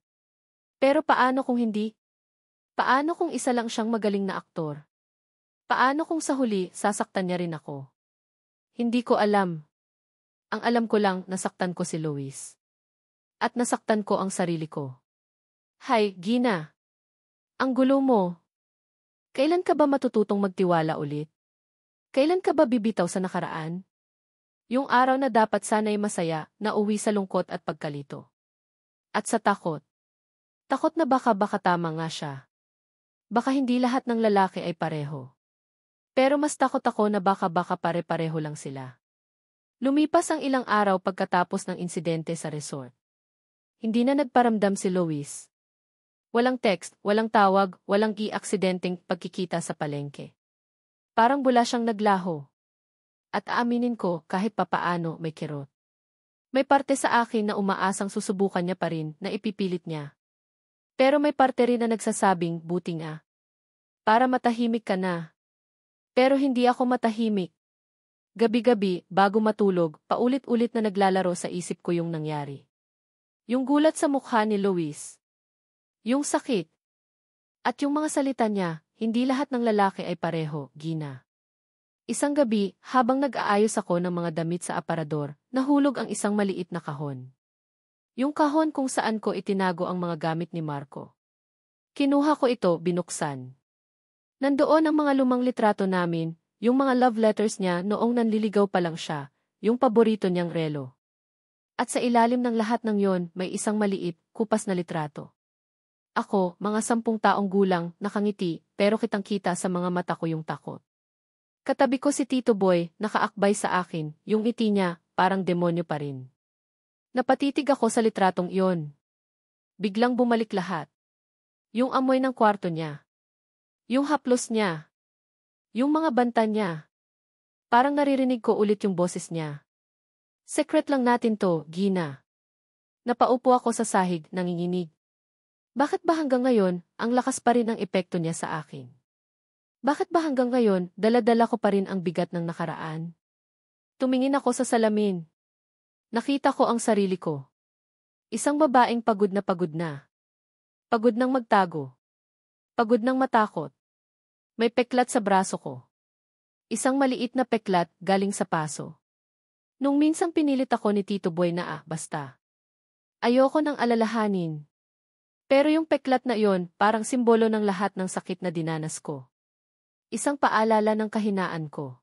S1: Pero paano kung hindi? Paano kung isa lang siyang magaling na aktor? Paano kung sa huli sasaktan niya rin ako? Hindi ko alam. Ang alam ko lang, nasaktan ko si Lois. At nasaktan ko ang sarili ko. Hay, Gina. Ang gulo mo. Kailan ka ba matututong magtiwala ulit? Kailan ka ba bibitaw sa nakaraan? Yung araw na dapat sana'y masaya, na uwi sa lungkot at pagkalito. At sa takot. Takot na baka tama nga siya. Baka hindi lahat ng lalaki ay pareho. Pero mas takot ako na baka pare-pareho lang sila. Lumipas ang ilang araw pagkatapos ng insidente sa resort. Hindi na nagparamdam si Lois. Walang text, walang tawag, walang i-aksidenteng pagkikita sa palengke. Parang bula siyang naglaho. At aaminin ko, kahit papaano may kirot. May parte sa akin na umaasang susubukan niya pa rin, na ipipilit niya. Pero may parte rin na nagsasabing, buti nga. Para matahimik ka na. Pero hindi ako matahimik. Gabi-gabi, bago matulog, paulit-ulit na naglalaro sa isip ko yung nangyari. Yung gulat sa mukha ni Lois. Yung sakit. At yung mga salita niya, hindi lahat ng lalaki ay pareho, Gina. Isang gabi, habang nag-aayos ako ng mga damit sa aparador, nahulog ang isang maliit na kahon. Yung kahon kung saan ko itinago ang mga gamit ni Marco. Kinuha ko ito, binuksan. Nandoon ang mga lumang litrato namin, yung mga love letters niya noong nanliligaw pa lang siya, yung paborito niyang relo. At sa ilalim ng lahat ng yon, may isang maliit, kupas na litrato. Ako, mga 10 taong gulang, nakangiti, pero kitang-kita sa mga mata ko yung takot. Katabi ko si Tito Boy, nakaakbay sa akin, yung ngiti niya, parang demonyo pa rin. Napatitig ako sa litratong iyon. Biglang bumalik lahat. Yung amoy ng kwarto niya. Yung haplos niya. Yung mga banta niya. Parang naririnig ko ulit yung boses niya. Secret lang natin to, Gina. Napaupo ako sa sahig, nanginginig. Bakit ba hanggang ngayon, ang lakas pa rin ang epekto niya sa akin? Bakit ba hanggang ngayon, dala-dala ko pa rin ang bigat ng nakaraan? Tumingin ako sa salamin. Nakita ko ang sarili ko. Isang babaeng pagod na pagod na. Pagod ng magtago. Pagod ng matakot. May peklat sa braso ko. Isang maliit na peklat galing sa paso. Nung minsang pinilit ako ni Tito Boy na basta. Ayoko nang alalahanin. Pero yung peklat na iyon, parang simbolo ng lahat ng sakit na dinanas ko. Isang paalala ng kahinaan ko.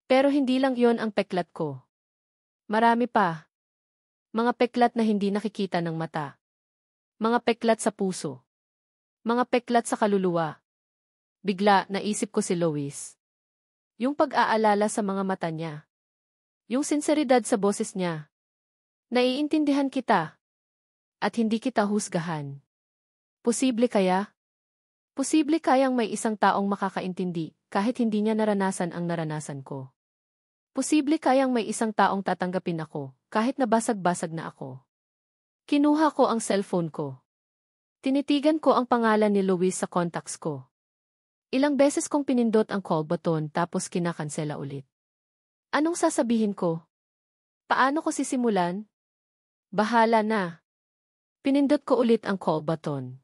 S1: Pero hindi lang iyon ang peklat ko. Marami pa. Mga peklat na hindi nakikita ng mata. Mga peklat sa puso. Mga peklat sa kaluluwa. Bigla, naisip ko si Lois. Yung pag-aalala sa mga mata niya. Yung sinseridad sa boses niya. Naiintindihan kita. At hindi kita husgahan. Posible kaya? Posible kayang may isang taong makakaintindi, kahit hindi niya naranasan ang naranasan ko. Posible kayang may isang taong tatanggapin ako, kahit nabasag-basag na ako. Kinuha ko ang cellphone ko. Tinitigan ko ang pangalan ni Lois sa contacts ko. Ilang beses kong pinindot ang call button tapos kinakansela ulit. Anong sasabihin ko? Paano ko sisimulan? Bahala na. Pinindot ko ulit ang call button.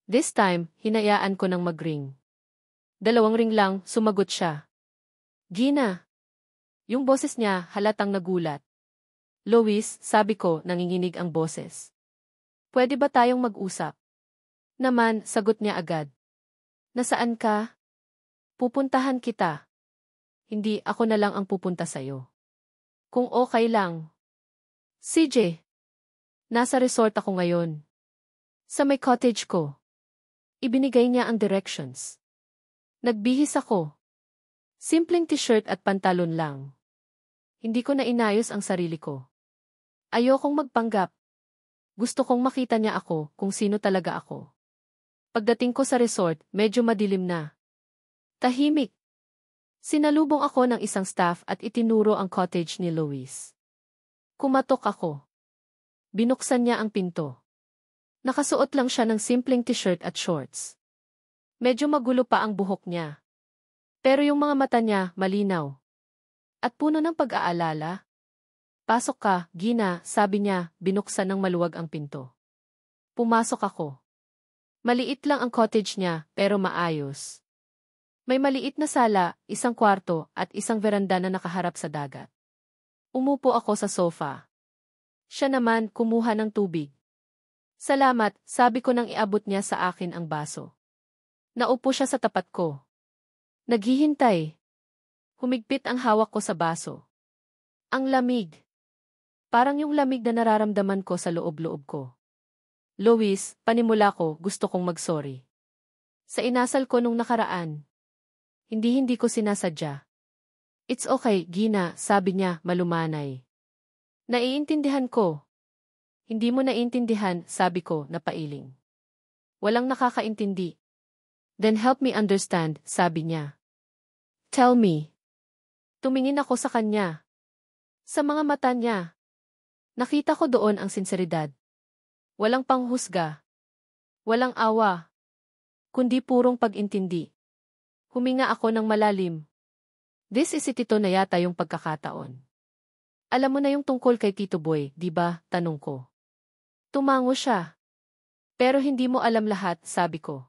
S1: This time, hinayaan ko nang mag-ring. 2 ring lang, sumagot siya. Gina. Yung boses niya halatang nagulat. Lois, sabi ko, nanginginig ang boses. Pwede ba tayong mag-usap? Naman, sagot niya agad. Nasaan ka? Pupuntahan kita. Hindi, ako na lang ang pupunta sa'yo. Kung okay lang. CJ. Nasa resort ako ngayon. Sa may cottage ko. Ibinigay niya ang directions. Nagbihis ako. Simpleng t-shirt at pantalon lang. Hindi ko na inayos ang sarili ko. Ayokong magpanggap. Gusto kong makita niya ako kung sino talaga ako. Pagdating ko sa resort, medyo madilim na. Tahimik. Sinalubong ako ng isang staff at itinuro ang cottage ni Lois. Kumatok ako. Binuksan niya ang pinto. Nakasuot lang siya ng simpleng t-shirt at shorts. Medyo magulo pa ang buhok niya. Pero yung mga mata niya, malinaw. At puno ng pag-aalala. Pasok ka, Gina, sabi niya, binuksan ng maluwag ang pinto. Pumasok ako. Maliit lang ang cottage niya, pero maayos. May maliit na sala, isang kwarto, at isang veranda na nakaharap sa dagat. Umupo ako sa sofa. Siya naman, kumuha ng tubig. Salamat, sabi ko nang iabot niya sa akin ang baso. Naupo siya sa tapat ko. Naghihintay. Humigpit ang hawak ko sa baso. Ang lamig. Parang yung lamig na nararamdaman ko sa loob-loob ko. Lois, panimula ko, gusto kong mag-sorry. Sa inasal ko nung nakaraan. Hindi ko sinasadya. It's okay, Gina, sabi niya, malumanay. Naiintindihan ko. Hindi mo naiintindihan, sabi ko, napailing. Walang nakakaintindi. Then help me understand, sabi niya. Tell me. Tumingin ako sa kanya. Sa mga mata niya. Nakita ko doon ang sinseridad. Walang panghusga. Walang awa. Kundi purong pag-intindi. Huminga ako ng malalim. This is it, ito na yata yung pagkakataon. Alam mo na yung tungkol kay Tito Boy, di ba? Tanong ko. Tumango siya. Pero hindi mo alam lahat, sabi ko.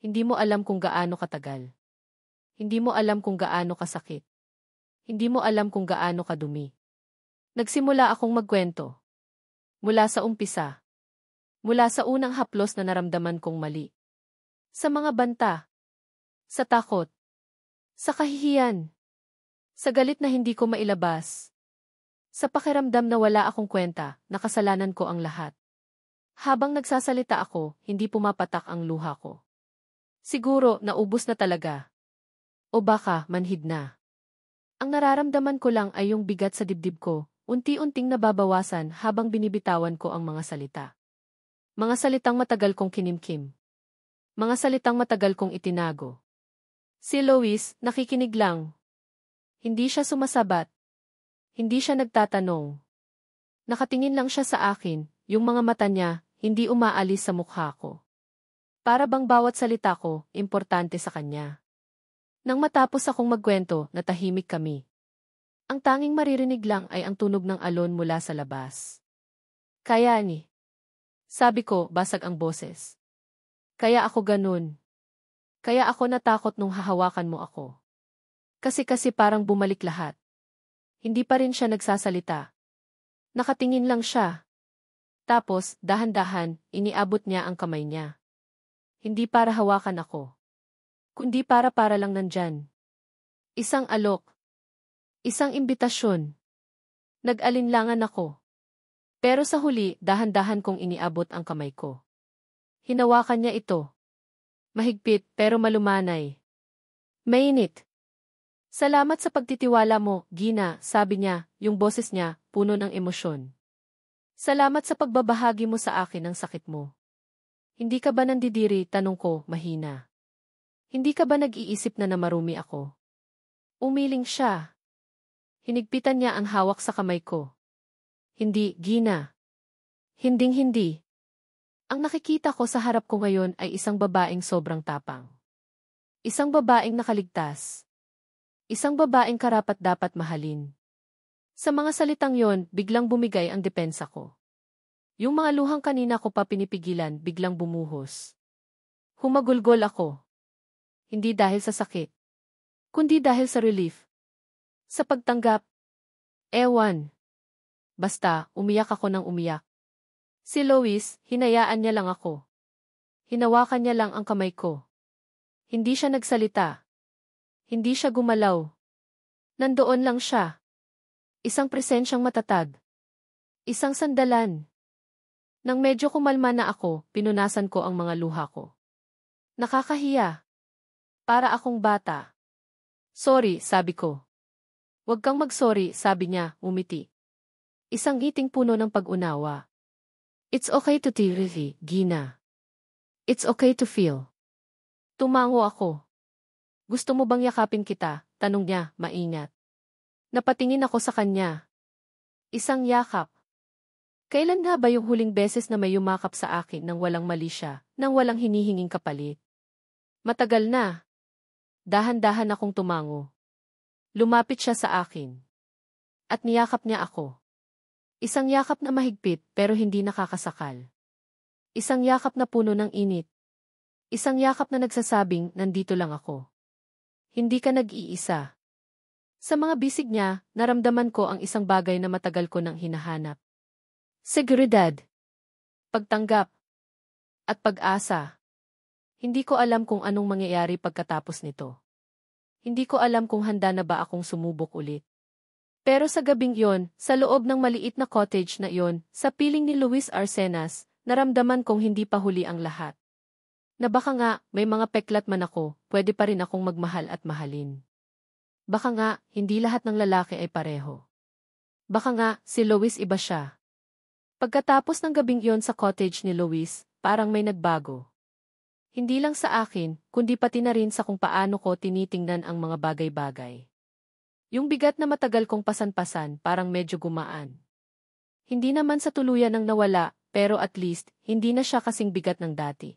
S1: Hindi mo alam kung gaano katagal. Hindi mo alam kung gaano kasakit. Hindi mo alam kung gaano kadumi. Nagsimula akong magkwento. Mula sa umpisa. Mula sa unang haplos na naramdaman kong mali. Sa mga banta. Sa takot. Sa kahihiyan. Sa galit na hindi ko mailabas. Sa pakiramdam na wala akong kwenta, nakasalanan ko ang lahat. Habang nagsasalita ako, hindi pumapatak ang luha ko. Siguro, naubos na talaga. O baka, manhid na. Ang nararamdaman ko lang ay yung bigat sa dibdib ko, unti-unting nababawasan habang binibitawan ko ang mga salita. Mga salitang matagal kong kinimkim. Mga salitang matagal kong itinago. Si Lois, nakikinig lang. Hindi siya sumasabat. Hindi siya nagtatanong. Nakatingin lang siya sa akin, yung mga mata niya, hindi umaalis sa mukha ko. Para bang bawat salita ko, importante sa kanya. Nang matapos akong magkwento, natahimik kami. Ang tanging maririnig lang ay ang tunog ng alon mula sa labas. Kaya ni. Sabi ko, basag ang boses. Kaya ako ganun. Kaya ako natakot nung hahawakan mo ako. Kasi parang bumalik lahat. Hindi pa rin siya nagsasalita. Nakatingin lang siya. Tapos, dahan-dahan, iniabot niya ang kamay niya. Hindi para hawakan ako. Kundi para lang nandyan. Isang alok. Isang imbitasyon. Nag-alinlangan ako. Pero sa huli, dahan-dahan kong iniabot ang kamay ko. Hinawakan niya ito. Mahigpit pero malumanay. Mainit. Salamat sa pagtitiwala mo, Gina, sabi niya, yung boses niya, puno ng emosyon. Salamat sa pagbabahagi mo sa akin ng sakit mo. Hindi ka ba nandidiri, tanong ko, mahina. Hindi ka ba nag-iisip na marumi ako? Umiling siya. Hinigpitan niya ang hawak sa kamay ko. Hindi, Gina. Hinding-hindi. Ang nakikita ko sa harap ko ngayon ay isang babaeng sobrang tapang. Isang babaeng nakaligtas. Isang babaeng karapat-dapat mahalin. Sa mga salitang yon, biglang bumigay ang depensa ko. Yung mga luhang kanina ko pa pinipigilan, biglang bumuhos. Humagulgol ako. Hindi dahil sa sakit, kundi dahil sa relief. Sa pagtanggap. Ewan. Basta, umiyak ako ng umiyak. Si Lois, hinayaan niya lang ako. Hinawakan niya lang ang kamay ko. Hindi siya nagsalita. Hindi siya gumalaw. Nandoon lang siya. Isang presensyang matatag. Isang sandalan. Nang medyo kumalma na ako, pinunasan ko ang mga luha ko. Nakakahiya. Para akong bata. Sorry, sabi ko. Huwag kang mag-sorry, sabi niya, umiti. Isang ngiting puno ng pag-unawa. It's okay to feel, Gina. It's okay to feel. Tumango ako. Gusto mo bang yakapin kita? Tanong niya, maingat. Napatingin ako sa kanya. Isang yakap. Kailan nga ba yung huling beses na may yumakap sa akin nang walang mali siya, nang walang hinihinging kapalit? Matagal na. Dahan-dahan akong tumango. Lumapit siya sa akin. At niyakap niya ako. Isang yakap na mahigpit pero hindi nakakasakal. Isang yakap na puno ng init. Isang yakap na nagsasabing, nandito lang ako. Hindi ka nag-iisa. Sa mga bisig niya, naramdaman ko ang isang bagay na matagal ko nang hinahanap. Seguridad. Pagtanggap. At pag-asa. Hindi ko alam kung anong mangyayari pagkatapos nito. Hindi ko alam kung handa na ba akong sumubok ulit. Pero sa gabing yon, sa loob ng maliit na cottage na yon, sa piling ni Luis Arcenas, naramdaman kong hindi pa huli ang lahat. Na baka nga, may mga peklat man ako, pwede pa rin akong magmahal at mahalin. Baka nga, hindi lahat ng lalaki ay pareho. Baka nga, si Luis iba siya. Pagkatapos ng gabing yon sa cottage ni Luis, parang may nagbago. Hindi lang sa akin, kundi pati na rin sa kung paano ko tinitingnan ang mga bagay-bagay. Yung bigat na matagal kong pasan-pasan, parang medyo gumaan. Hindi naman sa tuluyan ng nawala, pero at least, hindi na siya kasing bigat ng dati.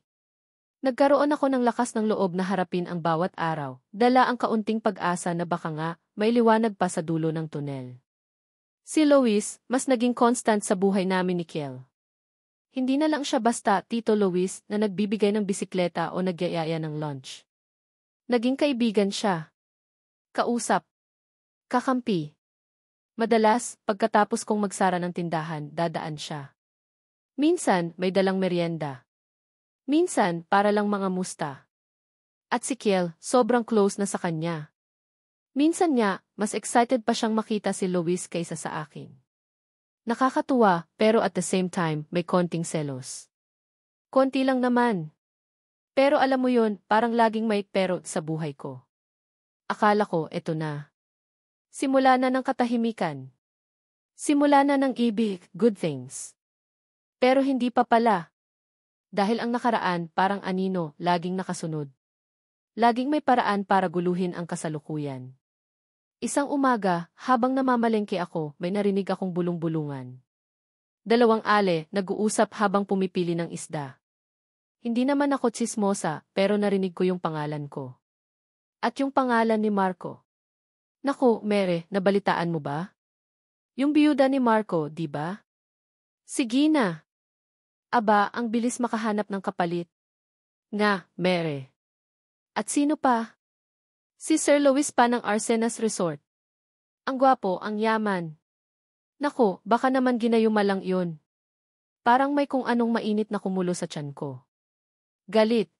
S1: Nagkaroon ako ng lakas ng loob na harapin ang bawat araw, dala ang kaunting pag-asa na baka nga, may liwanag pa sa dulo ng tunel. Si Luis, mas naging constant sa buhay namin ni Kel. Hindi na lang siya basta Tito Luis na nagbibigay ng bisikleta o nagyayaya ng lunch. Naging kaibigan siya. Kausap. Kakampi. Madalas, pagkatapos kong magsara ng tindahan, dadaan siya. Minsan, may dalang merienda. Minsan, para lang mga musta. At si Kel, sobrang close na sa kanya. Minsan nga, mas excited pa siyang makita si Luis kaysa sa akin. Nakakatuwa, pero at the same time, may konting selos. Konti lang naman. Pero alam mo yun, parang laging may pero sa buhay ko. Akala ko, eto na. Simula na ng katahimikan. Simula na ng ibig, good things. Pero hindi pa pala. Dahil ang nakaraan, parang anino, laging nakasunod. Laging may paraan para guluhin ang kasalukuyan. Isang umaga, habang namamalengke ako, may narinig akong bulong-bulungan. Dalawang ale, nag-uusap habang pumipili ng isda. Hindi naman ako tsismosa, pero narinig ko yung pangalan ko. At yung pangalan ni Marco. Naku, Mere, nabalitaan mo ba? Yung biyuda ni Marco, di ba? Sige na. Aba, ang bilis makahanap ng kapalit. Nga, Mere. At sino pa? Si Sir Luis pa ng Arcenas Resort. Ang gwapo, ang yaman. Naku, baka naman ginayuma lang yun. Parang may kung anong mainit na kumulo sa tiyan ko. Galit.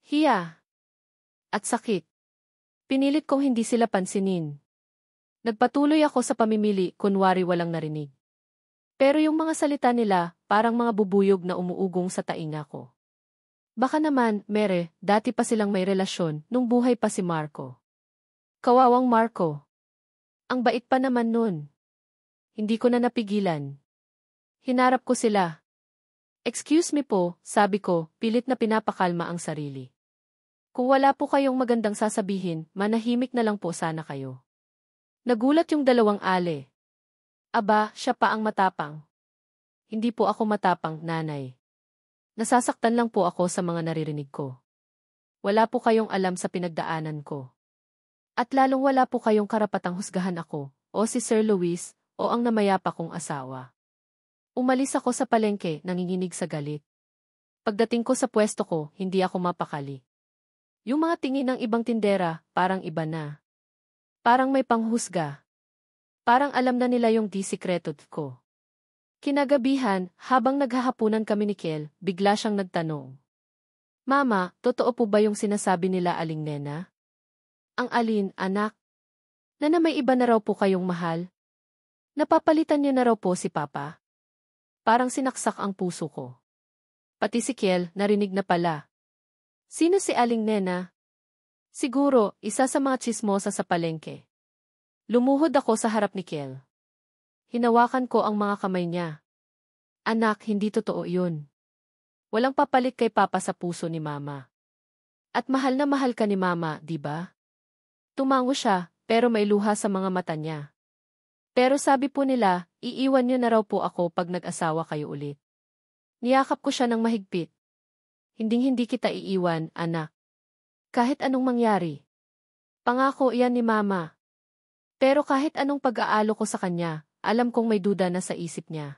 S1: Hiya. At sakit. Pinilit kong hindi sila pansinin. Nagpatuloy ako sa pamimili, kunwari walang narinig. Pero yung mga salita nila, parang mga bubuyog na umuugong sa tainga ko. Baka naman, Mere, dati pa silang may relasyon nung buhay pa si Marco. Kawawang Marco. Ang bait pa naman nun. Hindi ko na napigilan. Hinarap ko sila. Excuse me po, sabi ko, pilit na pinapakalma ang sarili. Kung wala po kayong magandang sasabihin, manahimik na lang po sana kayo. Nagulat yung dalawang ale. Aba, siya pa ang matapang. Hindi po ako matapang, nanay. Nasasaktan lang po ako sa mga naririnig ko. Wala po kayong alam sa pinagdaanan ko. At lalong wala po kayong karapatang husgahan ako, o si Sir Luis, o ang namayapa kong asawa. Umalis ako sa palengke, nanginginig sa galit. Pagdating ko sa pwesto ko, hindi ako mapakali. Yung mga tingin ng ibang tindera, parang iba na. Parang may panghusga. Parang alam na nila yung di-sikreto ko. Kinagabihan, habang naghahapunan kami ni Kel, bigla siyang nagtanong. Mama, totoo po ba yung sinasabi nila Aling Nena? Ang alin, anak? Na may iba na raw po kayong mahal? Napapalitan niyo na raw po si Papa? Parang sinaksak ang puso ko. Pati si Kel, narinig na pala. Sino si Aling Nena? Siguro, isa sa mga tsismosa sa palengke. Lumuhod ako sa harap ni Kel. Hinawakan ko ang mga kamay niya. Anak, hindi totoo yun. Walang papalit kay Papa sa puso ni Mama. At mahal na mahal ka ni Mama, di ba? Tumango siya, pero may luha sa mga mata niya. Pero sabi po nila, iiwan niyo na raw po ako pag nag-asawa kayo ulit. Niyakap ko siya ng mahigpit. Hinding-hindi kita iiwan, anak. Kahit anong mangyari. Pangako iyan ni Mama. Pero kahit anong pag-aalo ko sa kanya, alam kong may duda na sa isip niya.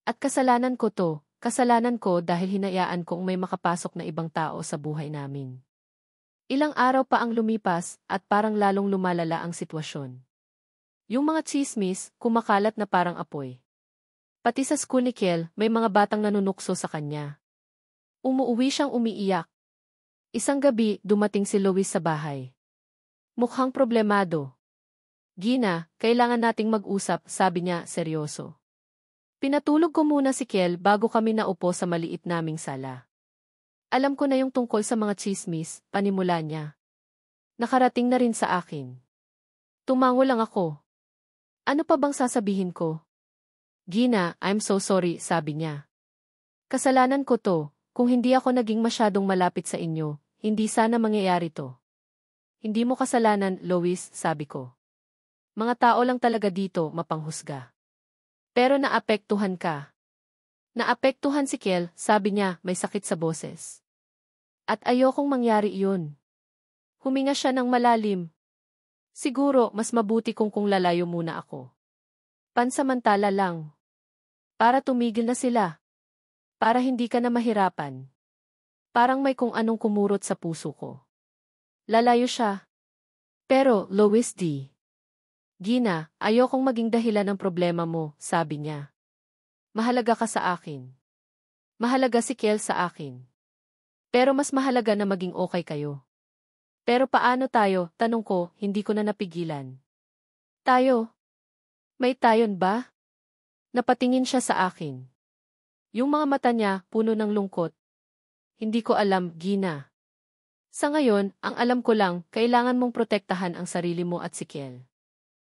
S1: At kasalanan ko to, kasalanan ko dahil hinayaan kong may makapasok na ibang tao sa buhay namin. Ilang araw pa ang lumipas at parang lalong lumalala ang sitwasyon. Yung mga tsismis, kumakalat na parang apoy. Pati sa school ni Kel, may mga batang nanunukso sa kanya. Umuuwi siyang umiiyak. Isang gabi, dumating si Luis sa bahay. Mukhang problemado. Gina, kailangan nating mag-usap, sabi niya, seryoso. Pinatulog ko muna si Kel bago kami naupo sa maliit naming sala. Alam ko na yung tungkol sa mga tsismis, panimula niya. Nakarating na rin sa akin. Tumango lang ako. Ano pa bang sasabihin ko? Gina, I'm so sorry, sabi niya. Kasalanan ko to, kung hindi ako naging masyadong malapit sa inyo, hindi sana mangyayari to. Hindi mo kasalanan, Lois, sabi ko. Mga tao lang talaga dito, mapanghusga. Pero naapektuhan ka. Naapektuhan si Kel, sabi niya, may sakit sa boses. At ayokong mangyari iyon. Huminga siya ng malalim. Siguro, mas mabuti kung lalayo muna ako. Pansamantala lang. Para tumigil na sila. Para hindi ka na mahirapan. Parang may kung anong kumurot sa puso ko. Lalayo siya. Pero, Lois D. Gina, ayokong maging dahilan ng problema mo, sabi niya. Mahalaga ka sa akin. Mahalaga si Kel sa akin. Pero mas mahalaga na maging okay kayo. Pero paano tayo, tanong ko, hindi ko na napigilan. Tayo? May tayon ba? Napatingin siya sa akin. Yung mga mata niya, puno ng lungkot. Hindi ko alam, Gina. Sa ngayon, ang alam ko lang, kailangan mong protektahan ang sarili mo at si Kel.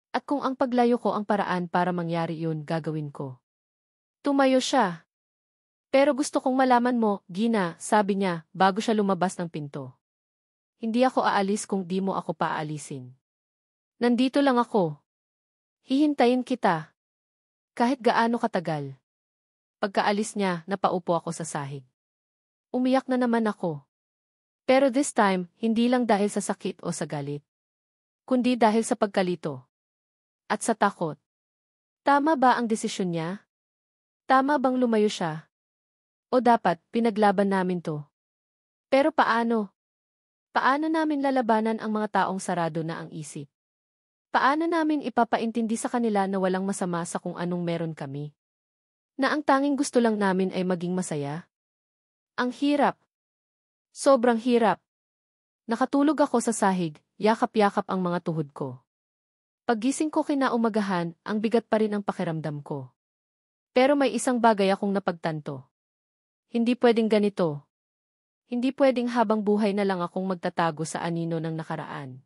S1: At kung ang paglayo ko ang paraan para mangyari yun, gagawin ko. Tumayo siya. Pero gusto kong malaman mo, Gina, sabi niya, bago siya lumabas ng pinto. Hindi ako aalis kung di mo ako paalisin. Nandito lang ako. Hihintayin kita. Kahit gaano katagal. Pagkaalis niya, napaupo ako sa sahig. Umiyak na naman ako. Pero this time, hindi lang dahil sa sakit o sa galit. Kundi dahil sa pagkalito. At sa takot. Tama ba ang desisyon niya? Tama bang lumayo siya? O dapat, pinaglaban namin to? Pero paano? Paano namin lalabanan ang mga taong sarado na ang isip? Paano namin ipapaintindi sa kanila na walang masama sa kung anong meron kami? Na ang tanging gusto lang namin ay maging masaya? Ang hirap. Sobrang hirap. Nakatulog ako sa sahig, yakap-yakap ang mga tuhod ko. Paggising ko kinaumagahan, ang bigat pa rin ang pakiramdam ko. Pero may isang bagay akong napagtanto. Hindi pwedeng ganito. Hindi pwedeng habang buhay na lang akong magtatago sa anino ng nakaraan.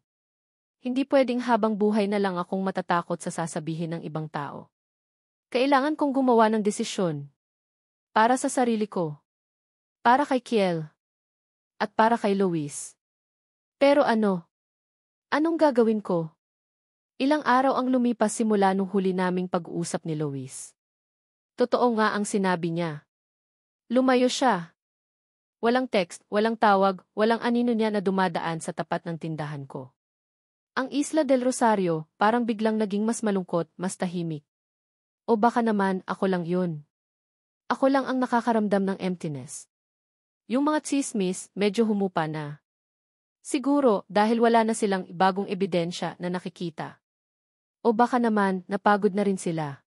S1: Hindi pwedeng habang buhay na lang akong matatakot sa sasabihin ng ibang tao. Kailangan kong gumawa ng desisyon. Para sa sarili ko. Para kay Kiel. At para kay Luis. Pero ano? Anong gagawin ko? Ilang araw ang lumipas simula nung huli naming pag-uusap ni Luis. Totoo nga ang sinabi niya. Lumayo siya. Walang text, walang tawag, walang anino niya na dumadaan sa tapat ng tindahan ko. Ang Isla del Rosario, parang biglang naging mas malungkot, mas tahimik. O baka naman, ako lang yun. Ako lang ang nakakaramdam ng emptiness. Yung mga tsismis, medyo humupa na. Siguro, dahil wala na silang bagong ebidensya na nakikita. O baka naman, napagod na rin sila.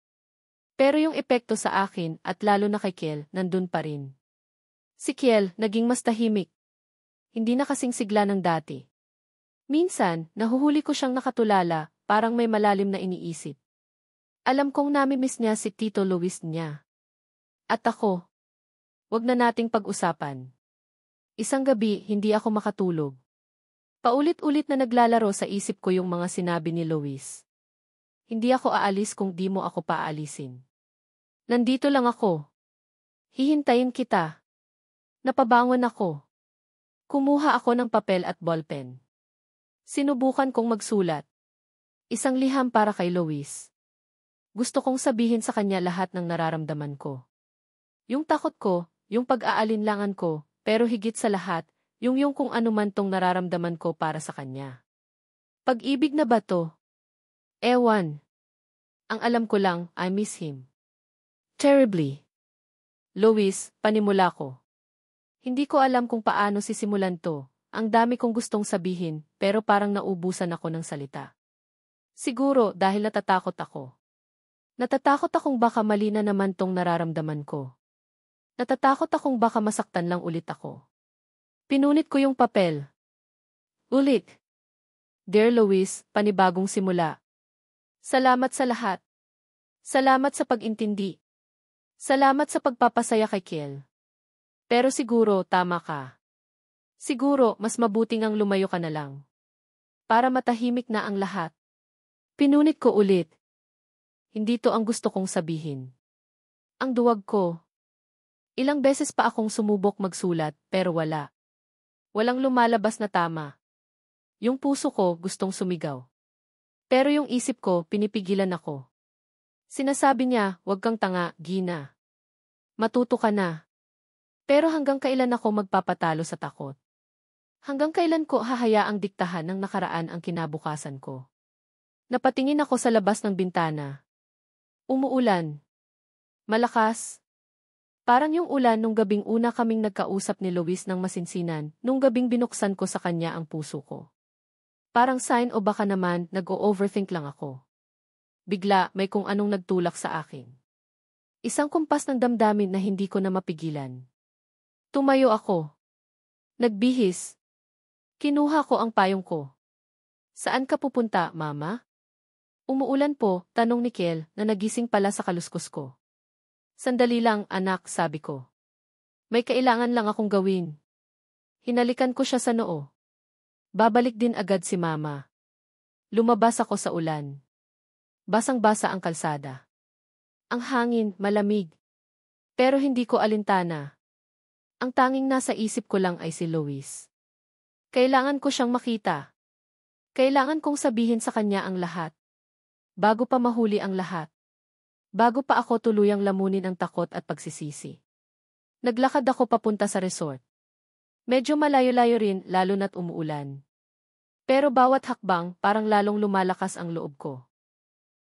S1: Pero yung epekto sa akin, at lalo na kay Kiel, nandun pa rin. Si Kiel, naging mas tahimik. Hindi na kasing sigla ng dati. Minsan, nahuhuli ko siyang nakatulala, parang may malalim na iniisip. Alam kong namimiss niya si Tito Luis niya. At ako. Wag na nating pag-usapan. Isang gabi, hindi ako makatulog. Paulit-ulit na naglalaro sa isip ko yung mga sinabi ni Luis. Hindi ako aalis kung di mo ako paalisin. Nandito lang ako. Hihintayin kita. Napabangon ako. Kumuha ako ng papel at ballpen. Sinubukan kong magsulat. Isang liham para kay Luis. Gusto kong sabihin sa kanya lahat ng nararamdaman ko. Yung takot ko, yung pag-aalinlangan ko, pero higit sa lahat, yung kung ano man tong nararamdaman ko para sa kanya. Pag-ibig na ba to? Ewan. Ang alam ko lang, I miss him. Terribly. Luis, panimula ko. Hindi ko alam kung paano sisimulan to. Ang dami kong gustong sabihin, pero parang naubusan ako ng salita. Siguro dahil natatakot ako. Natatakot akong baka mali na naman tong nararamdaman ko. Natatakot akong baka masaktan lang ulit ako. Pinunit ko yung papel. Ulit. Dear Luis, panibagong simula. Salamat sa lahat. Salamat sa pag-intindi. Salamat sa pagpapasaya kay Kiel. Pero siguro tama ka. Siguro mas mabuting ang lumayo ka na lang. Para matahimik na ang lahat. Pinunit ko ulit. Hindi to ang gusto kong sabihin. Ang duwag ko. Ilang beses pa akong sumubok magsulat, pero wala. Walang lumalabas na tama. Yung puso ko gustong sumigaw. Pero yung isip ko, pinipigilan ako. Sinasabi niya, wag kang tanga, Gina. Matuto ka na. Pero hanggang kailan ako magpapatalo sa takot? Hanggang kailan ko hahayaang diktahan ng nakaraan ang kinabukasan ko? Napatingin ako sa labas ng bintana. Umuulan. Malakas. Parang yung ulan nung gabing una kaming nagkausap ni Luis ng masinsinan, nung gabing binuksan ko sa kanya ang puso ko. Parang sign o baka naman nag-o-overthink lang ako. Bigla may kung anong nagtulak sa akin. Isang kumpas ng damdamin na hindi ko na mapigilan. Tumayo ako. Nagbihis. Kinuha ko ang payong ko. Saan ka pupunta, Mama? Umuulan po, tanong ni Kiel na nagising pala sa kaluskos ko. Sandali lang, anak, sabi ko. May kailangan lang akong gawin. Hinalikan ko siya sa noo. Babalik din agad si Mama. Lumabas ako sa ulan. Basang-basa ang kalsada. Ang hangin, malamig. Pero hindi ko alintana. Ang tanging nasa isip ko lang ay si Luis. Kailangan ko siyang makita. Kailangan kong sabihin sa kanya ang lahat. Bago pa mahuli ang lahat. Bago pa ako tuluyang lamunin ang takot at pagsisisi. Naglakad ako papunta sa resort. Medyo malayo-layo rin lalo na't umuulan. Pero bawat hakbang parang lalong lumalakas ang loob ko.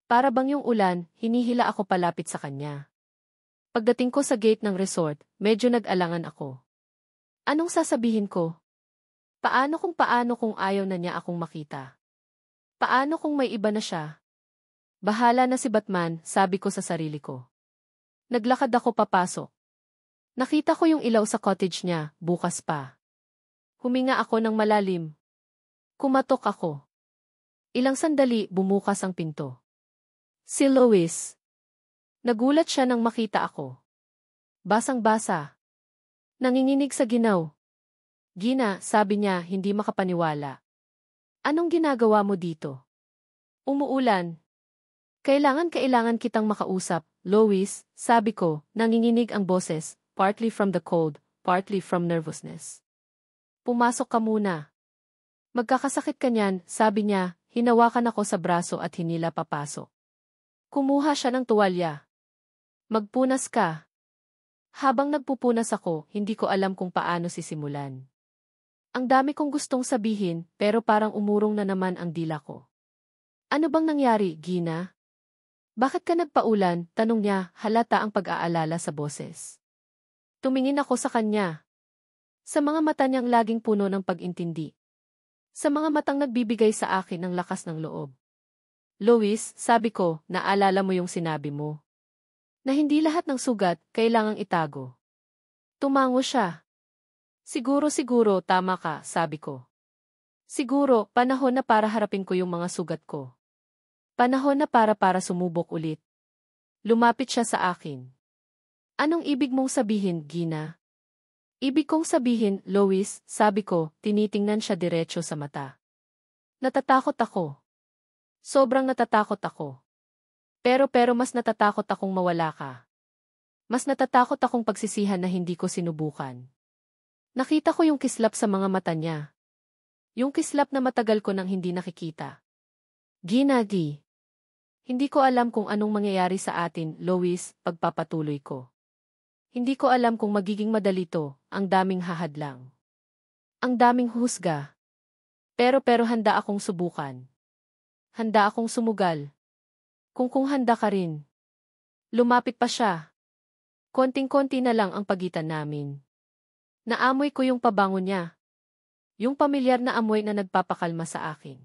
S1: Para bang yung ulan, hinihila ako palapit sa kanya. Pagdating ko sa gate ng resort, medyo nag-alangan ako. Anong sasabihin ko? Paano kung ayaw na niya akong makita? Paano kung may iba na siya? Bahala na si Batman, sabi ko sa sarili ko. Naglakad ako papasok. Nakita ko yung ilaw sa cottage niya, bukas pa. Huminga ako ng malalim. Kumatok ako. Ilang sandali, bumukas ang pinto. Si Luis. Nagulat siya nang makita ako. Basang-basa. Nanginginig sa ginaw. Gina, sabi niya, hindi makapaniwala. Anong ginagawa mo dito? Umuulan. Kailangan kitang makausap, Luis, sabi ko, nanginginig ang boses, partly from the cold, partly from nervousness. Pumasok ka muna. Magkakasakit ka niyan, sabi niya, hinawakan ako sa braso at hinila papasok. Kumuha siya ng tuwalya. Magpunas ka. Habang nagpupunas ako, hindi ko alam kung paano sisimulan. Ang dami kong gustong sabihin, pero parang umurong na naman ang dila ko. Ano bang nangyari, Gina? Bakit ka nagpaulan? Tanong niya, halata ang pag-aalala sa boses. Tumingin ako sa kanya. Sa mga mata niyang laging puno ng pag-intindi. Sa mga matang nagbibigay sa akin ng lakas ng loob. Lois, sabi ko, naalala mo yung sinabi mo. Na hindi lahat ng sugat kailangang itago. Tumango siya. Siguro, tama ka, sabi ko. Siguro, panahon na para harapin ko yung mga sugat ko. Panahon na para sumubok ulit. Lumapit siya sa akin. Anong ibig mong sabihin, Gina? Ibig kong sabihin, Lois, sabi ko, tinitingnan siya diretso sa mata. Natatakot ako. Sobrang natatakot ako. Pero mas natatakot akong mawala ka. Mas natatakot akong pagsisihan na hindi ko sinubukan. Nakita ko yung kislap sa mga mata niya. Yung kislap na matagal ko nang hindi nakikita. Gina, hindi ko alam kung anong mangyayari sa atin, Lois, pagpapatuloy ko. Hindi ko alam kung magiging madali to, ang daming hahadlang. Ang daming husga. Pero handa akong subukan. Handa akong sumugal. Kung handa ka rin. Lumapit pa siya. Konting-konti na lang ang pagitan namin. Naamoy ko yung pabango niya. Yung pamilyar na amoy na nagpapakalma sa akin.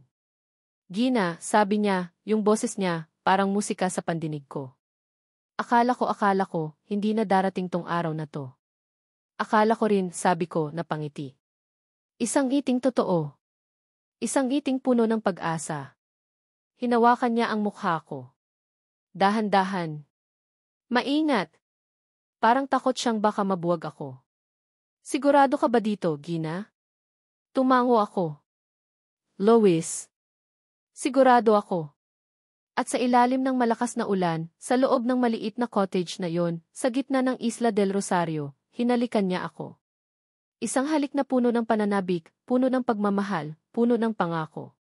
S1: Gina, sabi niya, yung boses niya, parang musika sa pandinig ko. Akala ko, hindi na darating tong araw na to. Akala ko rin, sabi ko, napangiti. Isang ngiting totoo. Isang ngiting puno ng pag-asa. Hinawakan niya ang mukha ko. Dahan-dahan. Maingat. Parang takot siyang baka mabuwag ako. Sigurado ka ba dito, Gina? Tumango ako. Lois. Sigurado ako. At sa ilalim ng malakas na ulan, sa loob ng maliit na cottage na yon, sa gitna ng Isla del Rosario, hinalikan niya ako. Isang halik na puno ng pananabik, puno ng pagmamahal, puno ng pangako.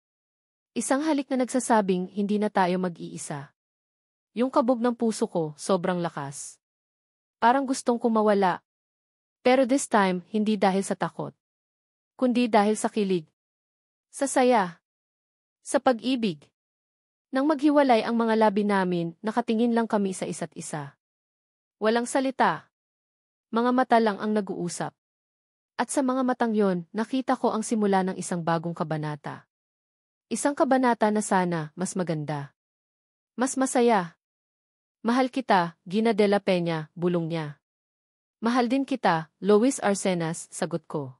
S1: Isang halik na nagsasabing hindi na tayo mag-iisa. Yung kabog ng puso ko, sobrang lakas. Parang gustong kumawala. Pero this time, hindi dahil sa takot. Kundi dahil sa kilig. Sa saya. Sa pag-ibig. Nang maghiwalay ang mga labi namin, nakatingin lang kami sa isa't isa. Walang salita. Mga mata lang ang nag-uusap. At sa mga matang yon, nakita ko ang simula ng isang bagong kabanata. Isang kabanata na sana, mas maganda. Mas masaya. Mahal kita, Gina de la Peña, bulong niya. Mahal din kita, Lois Arcenas, sagot ko.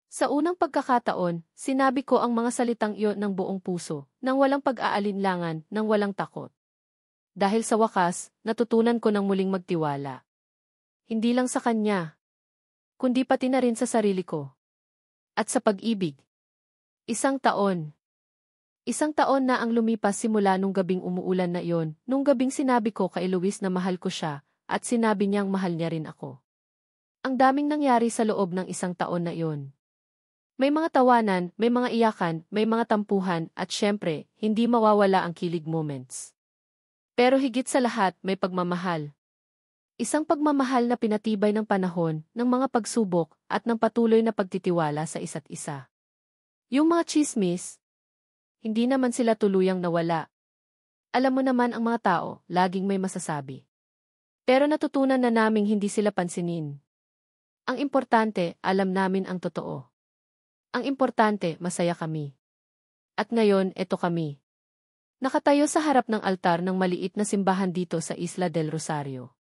S1: Sa unang pagkakataon, sinabi ko ang mga salitang iyon ng buong puso, nang walang pag-aalinlangan, nang walang takot. Dahil sa wakas, natutunan ko ng muling magtiwala. Hindi lang sa kanya, kundi pati na rin sa sarili ko. At sa pag-ibig. Isang taon. Isang taon na ang lumipas simula nung gabing umuulan na iyon, nung gabing sinabi ko kay Luis na mahal ko siya, at sinabi niyang mahal niya rin ako. Ang daming nangyari sa loob ng isang taon na iyon. May mga tawanan, may mga iyakan, may mga tampuhan, at syempre, hindi mawawala ang kilig moments. Pero higit sa lahat, may pagmamahal. Isang pagmamahal na pinatibay ng panahon, ng mga pagsubok, at ng patuloy na pagtitiwala sa isa't isa. Yung mga chismis, hindi naman sila tuluyang nawala. Alam mo naman ang mga tao, laging may masasabi. Pero natutunan na naming hindi sila pansinin. Ang importante, alam namin ang totoo. Ang importante, masaya kami. At ngayon, eto kami. Nakatayo sa harap ng altar ng maliit na simbahan dito sa Isla del Rosario.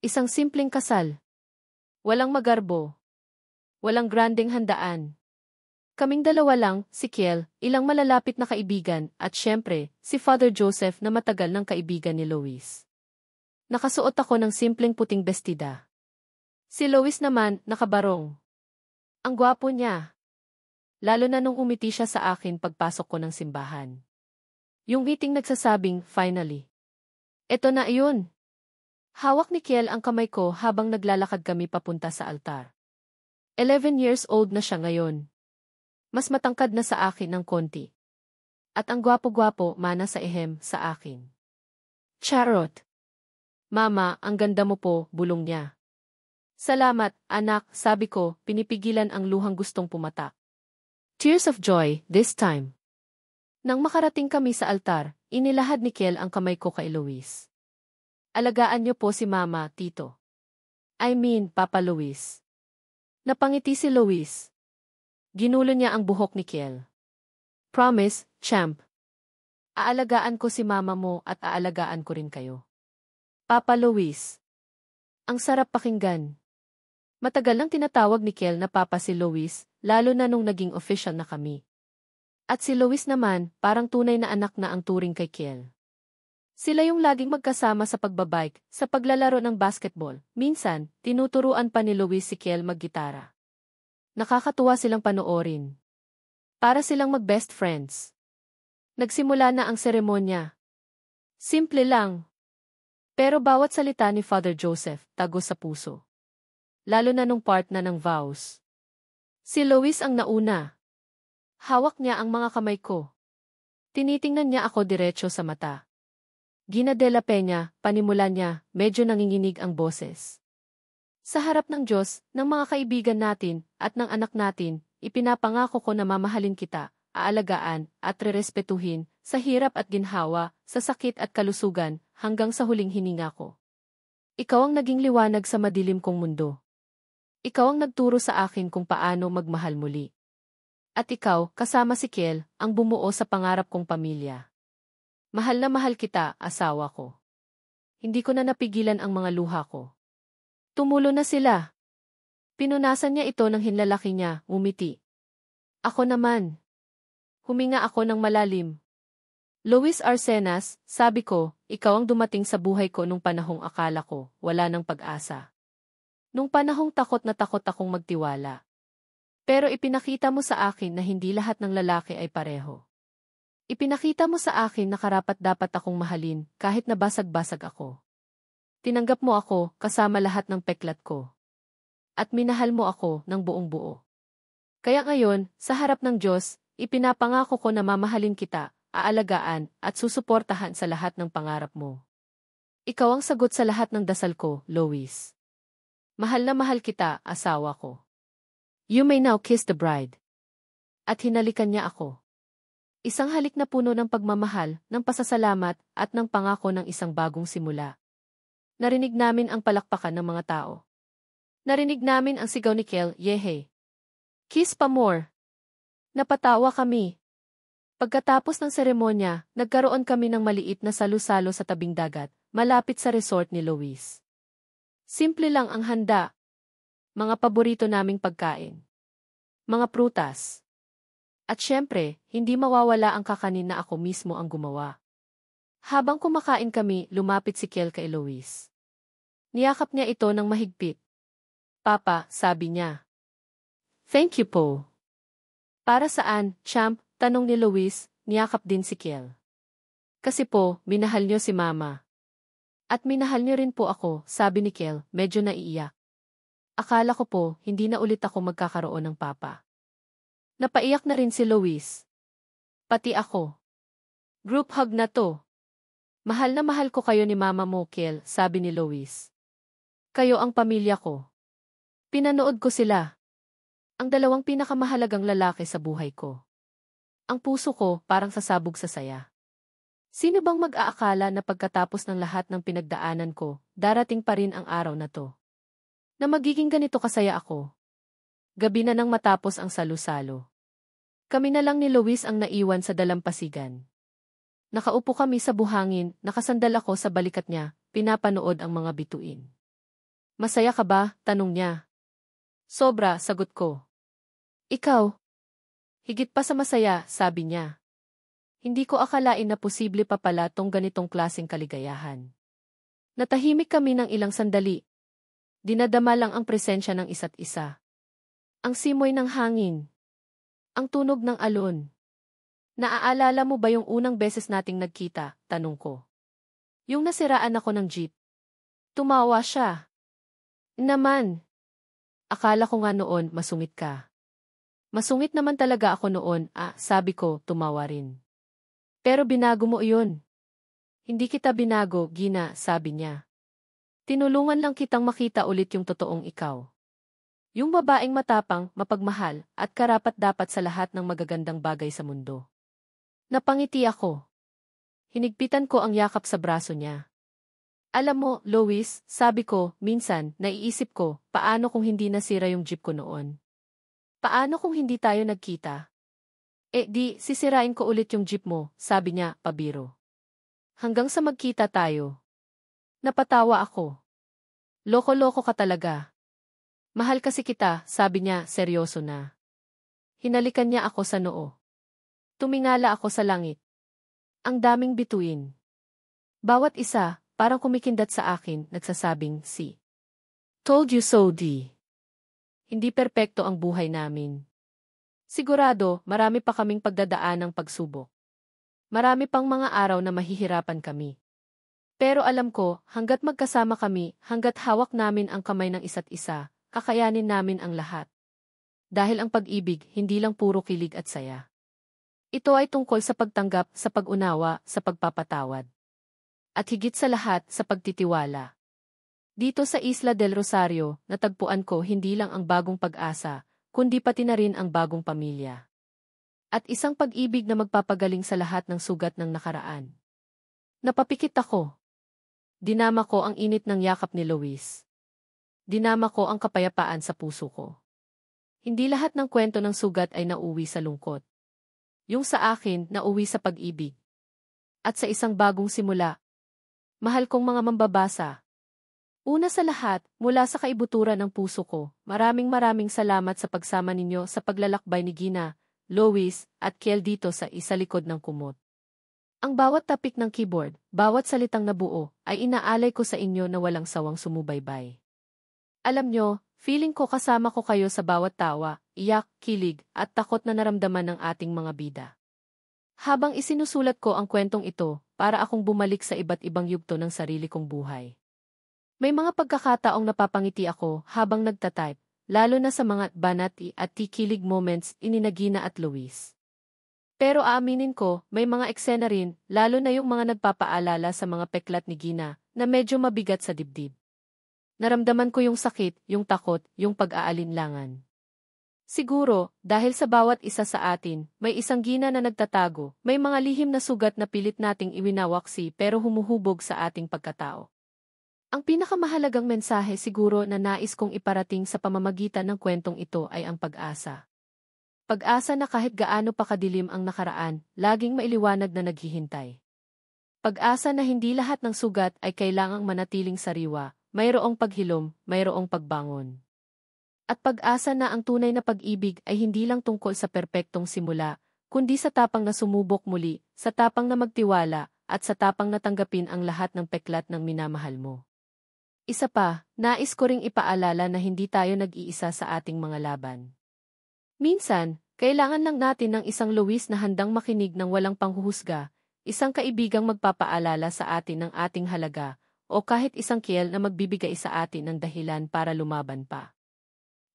S1: Isang simpleng kasal. Walang magarbo. Walang grandeng handaan. Kaming dalawa lang, si Kiel, ilang malalapit na kaibigan, at syempre, si Father Joseph na matagal ng kaibigan ni Lois. Nakasuot ako ng simpleng puting bestida. Si Lois naman, nakabarong. Ang gwapo niya. Lalo na nung umiti siya sa akin pagpasok ko ng simbahan. Yung ngiting nagsasabing, finally. Eto na iyon. Hawak ni Kiel ang kamay ko habang naglalakad kami papunta sa altar. 11 years old na siya ngayon. Mas matangkad na sa akin ng konti. At ang gwapo-gwapo mana sa ehem sa akin. Charot. Mama, ang ganda mo po, bulong niya. Salamat, anak, sabi ko, pinipigilan ang luhang gustong pumatak. Tears of joy, this time. Nang makarating kami sa altar, inilahad ni Kiel ang kamay ko kay Luis. Alagaan niyo po si Mama, Tito. I mean, Papa Luis. Napangiti si Luis. Ginulo niya ang buhok ni Kiel. Promise, champ. Aalagaan ko si Mama mo at aalagaan ko rin kayo. Papa Luis. Ang sarap pakinggan. Matagal nang tinatawag ni Kiel na Papa si Luis, lalo na nung naging official na kami. At si Luis naman, parang tunay na anak na ang turing kay Kiel. Sila yung laging magkasama sa pagbabike, sa paglalaro ng basketball. Minsan, tinuturuan pa ni Luis si Kiel maggitara. Nakakatuwa silang panoorin. Para silang mag-best friends. Nagsimula na ang seremonya. Simple lang. Pero bawat salita ni Father Joseph, tago sa puso. Lalo na nung part na ng vows. Si Luis ang nauna. Hawak niya ang mga kamay ko. Tinitingnan niya ako diretso sa mata. Gina de la Peña, panimula niya, medyo nanginginig ang boses. Sa harap ng Diyos, ng mga kaibigan natin, at ng anak natin, ipinapangako ko na mamahalin kita, aalagaan, at rerespetuhin, sa hirap at ginhawa, sa sakit at kalusugan, hanggang sa huling hininga ko. Ikaw ang naging liwanag sa madilim kong mundo. Ikaw ang nagturo sa akin kung paano magmahal muli. At ikaw, kasama si Kiel, ang bumuo sa pangarap kong pamilya. Mahal na mahal kita, asawa ko. Hindi ko na napigilan ang mga luha ko. Tumulo na sila. Pinunasan niya ito ng hinlalaki niya, umiti. Ako naman. Huminga ako ng malalim. Luis Arcenas, sabi ko, ikaw ang dumating sa buhay ko nung panahong akala ko, wala ng pag-asa. Nung panahong takot na takot akong magtiwala. Pero ipinakita mo sa akin na hindi lahat ng lalaki ay pareho. Ipinakita mo sa akin na karapat-dapat akong mahalin kahit na basag-basag ako. Tinanggap mo ako kasama lahat ng peklat ko. At minahal mo ako ng buong buo. Kaya ngayon, sa harap ng Diyos, ipinapangako ko na mamahalin kita, aalagaan, at susuportahan sa lahat ng pangarap mo. Ikaw ang sagot sa lahat ng dasal ko, Luis. Mahal na mahal kita, asawa ko. You may now kiss the bride. At hinalikan niya ako. Isang halik na puno ng pagmamahal, ng pasasalamat, at ng pangako ng isang bagong simula. Narinig namin ang palakpakan ng mga tao. Narinig namin ang sigaw ni Kiel, yehe. Kiss pa more. Napatawa kami. Pagkatapos ng seremonya, nagkaroon kami ng maliit na salu-salo sa tabing dagat, malapit sa resort ni Luis. Simple lang ang handa. Mga paborito naming pagkain. Mga prutas. At syempre, hindi mawawala ang kakanin na ako mismo ang gumawa. Habang kumakain kami, lumapit si Kiel kay Luis. Niyakap niya ito ng mahigpit. Papa, sabi niya. Thank you po. Para saan, champ? Tanong ni Luis, niyakap din si Kiel. Kasi po, minahal niyo si Mama. At minahal niyo rin po ako, sabi ni Kiel, medyo naiiyak. Akala ko po, hindi na ulit ako magkakaroon ng papa. Napaiyak na rin si Luis. Pati ako. Group hug na to. Mahal na mahal ko kayo ni Mama mo, Kiel, sabi ni Luis. Kayo ang pamilya ko. Pinanood ko sila. Ang dalawang pinakamahalagang lalaki sa buhay ko. Ang puso ko parang sasabog sa saya. Sino bang mag-aakala na pagkatapos ng lahat ng pinagdaanan ko, darating pa rin ang araw na to? Na magiging ganito kasaya ako. Gabi na nang matapos ang salu-salo. Kami na lang ni Luis ang naiwan sa dalampasigan. Nakaupo kami sa buhangin, nakasandal ako sa balikat niya, pinapanood ang mga bituin. Masaya ka ba? Tanong niya. Sobra, sagot ko. Ikaw? Higit pa sa masaya, sabi niya. Hindi ko akalain na posible pa pala tong ganitong klaseng kaligayahan. Natahimik kami ng ilang sandali. Dinadama lang ang presensya ng isa't isa. Ang simoy ng hangin. Ang tunog ng alon. Naaalala mo ba yung unang beses nating nagkita? Tanong ko. Yung nasiraan ako ng jeep. Tumawa siya. Naman. Akala ko nga noon masungit ka. Masungit naman talaga ako noon, sabi ko, tumawa rin. Pero binago mo iyon. Hindi kita binago, Gina, sabi niya. Tinulungan lang kitang makita ulit yung totoong ikaw. Yung babaeng matapang, mapagmahal, at karapat-dapat sa lahat ng magagandang bagay sa mundo. Napangiti ako. Hinigpitan ko ang yakap sa braso niya. Alam mo, Lois, sabi ko, minsan, naiisip ko, paano kung hindi nasira yung jeep ko noon? Paano kung hindi tayo nagkita? Di, sisirain ko ulit yung jeep mo, sabi niya, pabiro. Hanggang sa magkita tayo. Napatawa ako. Loko-loko ka talaga. Mahal kasi kita, sabi niya, seryoso na. Hinalikan niya ako sa noo. Tumingala ako sa langit. Ang daming bituin. Bawat isa, parang kumikindat sa akin, nagsasabing, si. Told you so, di. Hindi perpekto ang buhay namin. Sigurado, marami pa kaming pagdadaan ng pagsubok. Marami pang mga araw na mahihirapan kami. Pero alam ko, hanggat magkasama kami, hanggat hawak namin ang kamay ng isa't isa, kakayanin namin ang lahat. Dahil ang pag-ibig, hindi lang puro kilig at saya. Ito ay tungkol sa pagtanggap, sa pag-unawa, sa pagpapatawad. At higit sa lahat, sa pagtitiwala. Dito sa Isla del Rosario, natagpuan ko hindi lang ang bagong pag-asa, kundi pati na rin ang bagong pamilya. At isang pag-ibig na magpapagaling sa lahat ng sugat ng nakaraan. Napapikit ako. Dinama ko ang init ng yakap ni Lois. Dinama ko ang kapayapaan sa puso ko. Hindi lahat ng kwento ng sugat ay nauwi sa lungkot. Yung sa akin, nauwi sa pag-ibig. At sa isang bagong simula. Mahal kong mga mambabasa. Una sa lahat, mula sa kaibuturan ng puso ko, maraming salamat sa pagsama ninyo sa paglalakbay ni Gina, Lois, at Kiel dito sa isalikod ng kumot. Ang bawat tapik ng keyboard, bawat salitang nabuo, ay inaalay ko sa inyo na walang sawang sumubaybay. Alam nyo, feeling ko kasama ko kayo sa bawat tawa, iyak, kilig, at takot na naramdaman ng ating mga bida. Habang isinusulat ko ang kwentong ito, para akong bumalik sa iba't ibang yugto ng sarili kong buhay. May mga pagkakataong napapangiti ako habang nagtatype, lalo na sa mga banati at kikilig moments ni Gina at Lois. Pero aaminin ko, may mga eksena rin, lalo na yung mga nagpapaalala sa mga peklat ni Gina, na medyo mabigat sa dibdib. Naramdaman ko yung sakit, yung takot, yung pag-aalinlangan. Siguro, dahil sa bawat isa sa atin, may isang Gina na nagtatago, may mga lihim na sugat na pilit nating iwinawaksi pero humuhubog sa ating pagkatao. Ang pinakamahalagang mensahe siguro na nais kong iparating sa pamamagitan ng kwentong ito ay ang pag-asa. Pag-asa na kahit gaano pa kadilim ang nakaraan, laging mailiwanag na naghihintay. Pag-asa na hindi lahat ng sugat ay kailangang manatiling sariwa, mayroong paghilom, mayroong pagbangon. At pag-asa na ang tunay na pag-ibig ay hindi lang tungkol sa perpektong simula, kundi sa tapang na sumubok muli, sa tapang na magtiwala, at sa tapang na tanggapin ang lahat ng peklat ng minamahal mo. Isa pa, nais ko ring ipaalala na hindi tayo nag-iisa sa ating mga laban. Minsan, kailangan lang natin ng isang Lois na handang makinig ng walang panghuhusga, isang kaibigang magpapaalala sa atin ng ating halaga, o kahit isang Kiel na magbibigay sa atin ng dahilan para lumaban pa.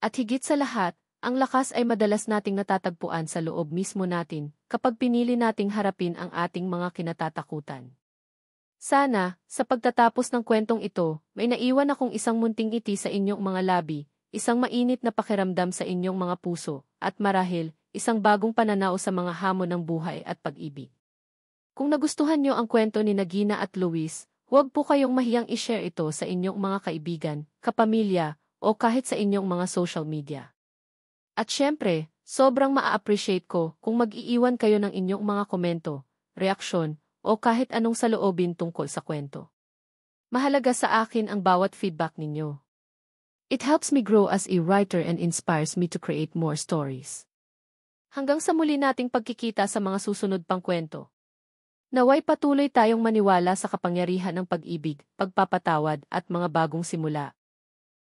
S1: At higit sa lahat, ang lakas ay madalas nating natatagpuan sa loob mismo natin kapag pinili nating harapin ang ating mga kinatatakutan. Sana, sa pagtatapos ng kwentong ito, may naiwan akong isang munting ngiti sa inyong mga labi, isang mainit na pakiramdam sa inyong mga puso, at marahil, isang bagong pananaw sa mga hamon ng buhay at pag-ibig. Kung nagustuhan nyo ang kwento ni Gina at Lois, huwag po kayong mahiyang i-share ito sa inyong mga kaibigan, kapamilya, o kahit sa inyong mga social media. At syempre, sobrang maa-appreciate ko kung mag-iiwan kayo ng inyong mga komento, reaksyon, o kahit anong saloobin tungkol sa kwento. Mahalaga sa akin ang bawat feedback ninyo. It helps me grow as a writer and inspires me to create more stories. Hanggang sa muli nating pagkikita sa mga susunod pang kwento. Naway patuloy tayong maniwala sa kapangyarihan ng pag-ibig, pagpapatawad at mga bagong simula.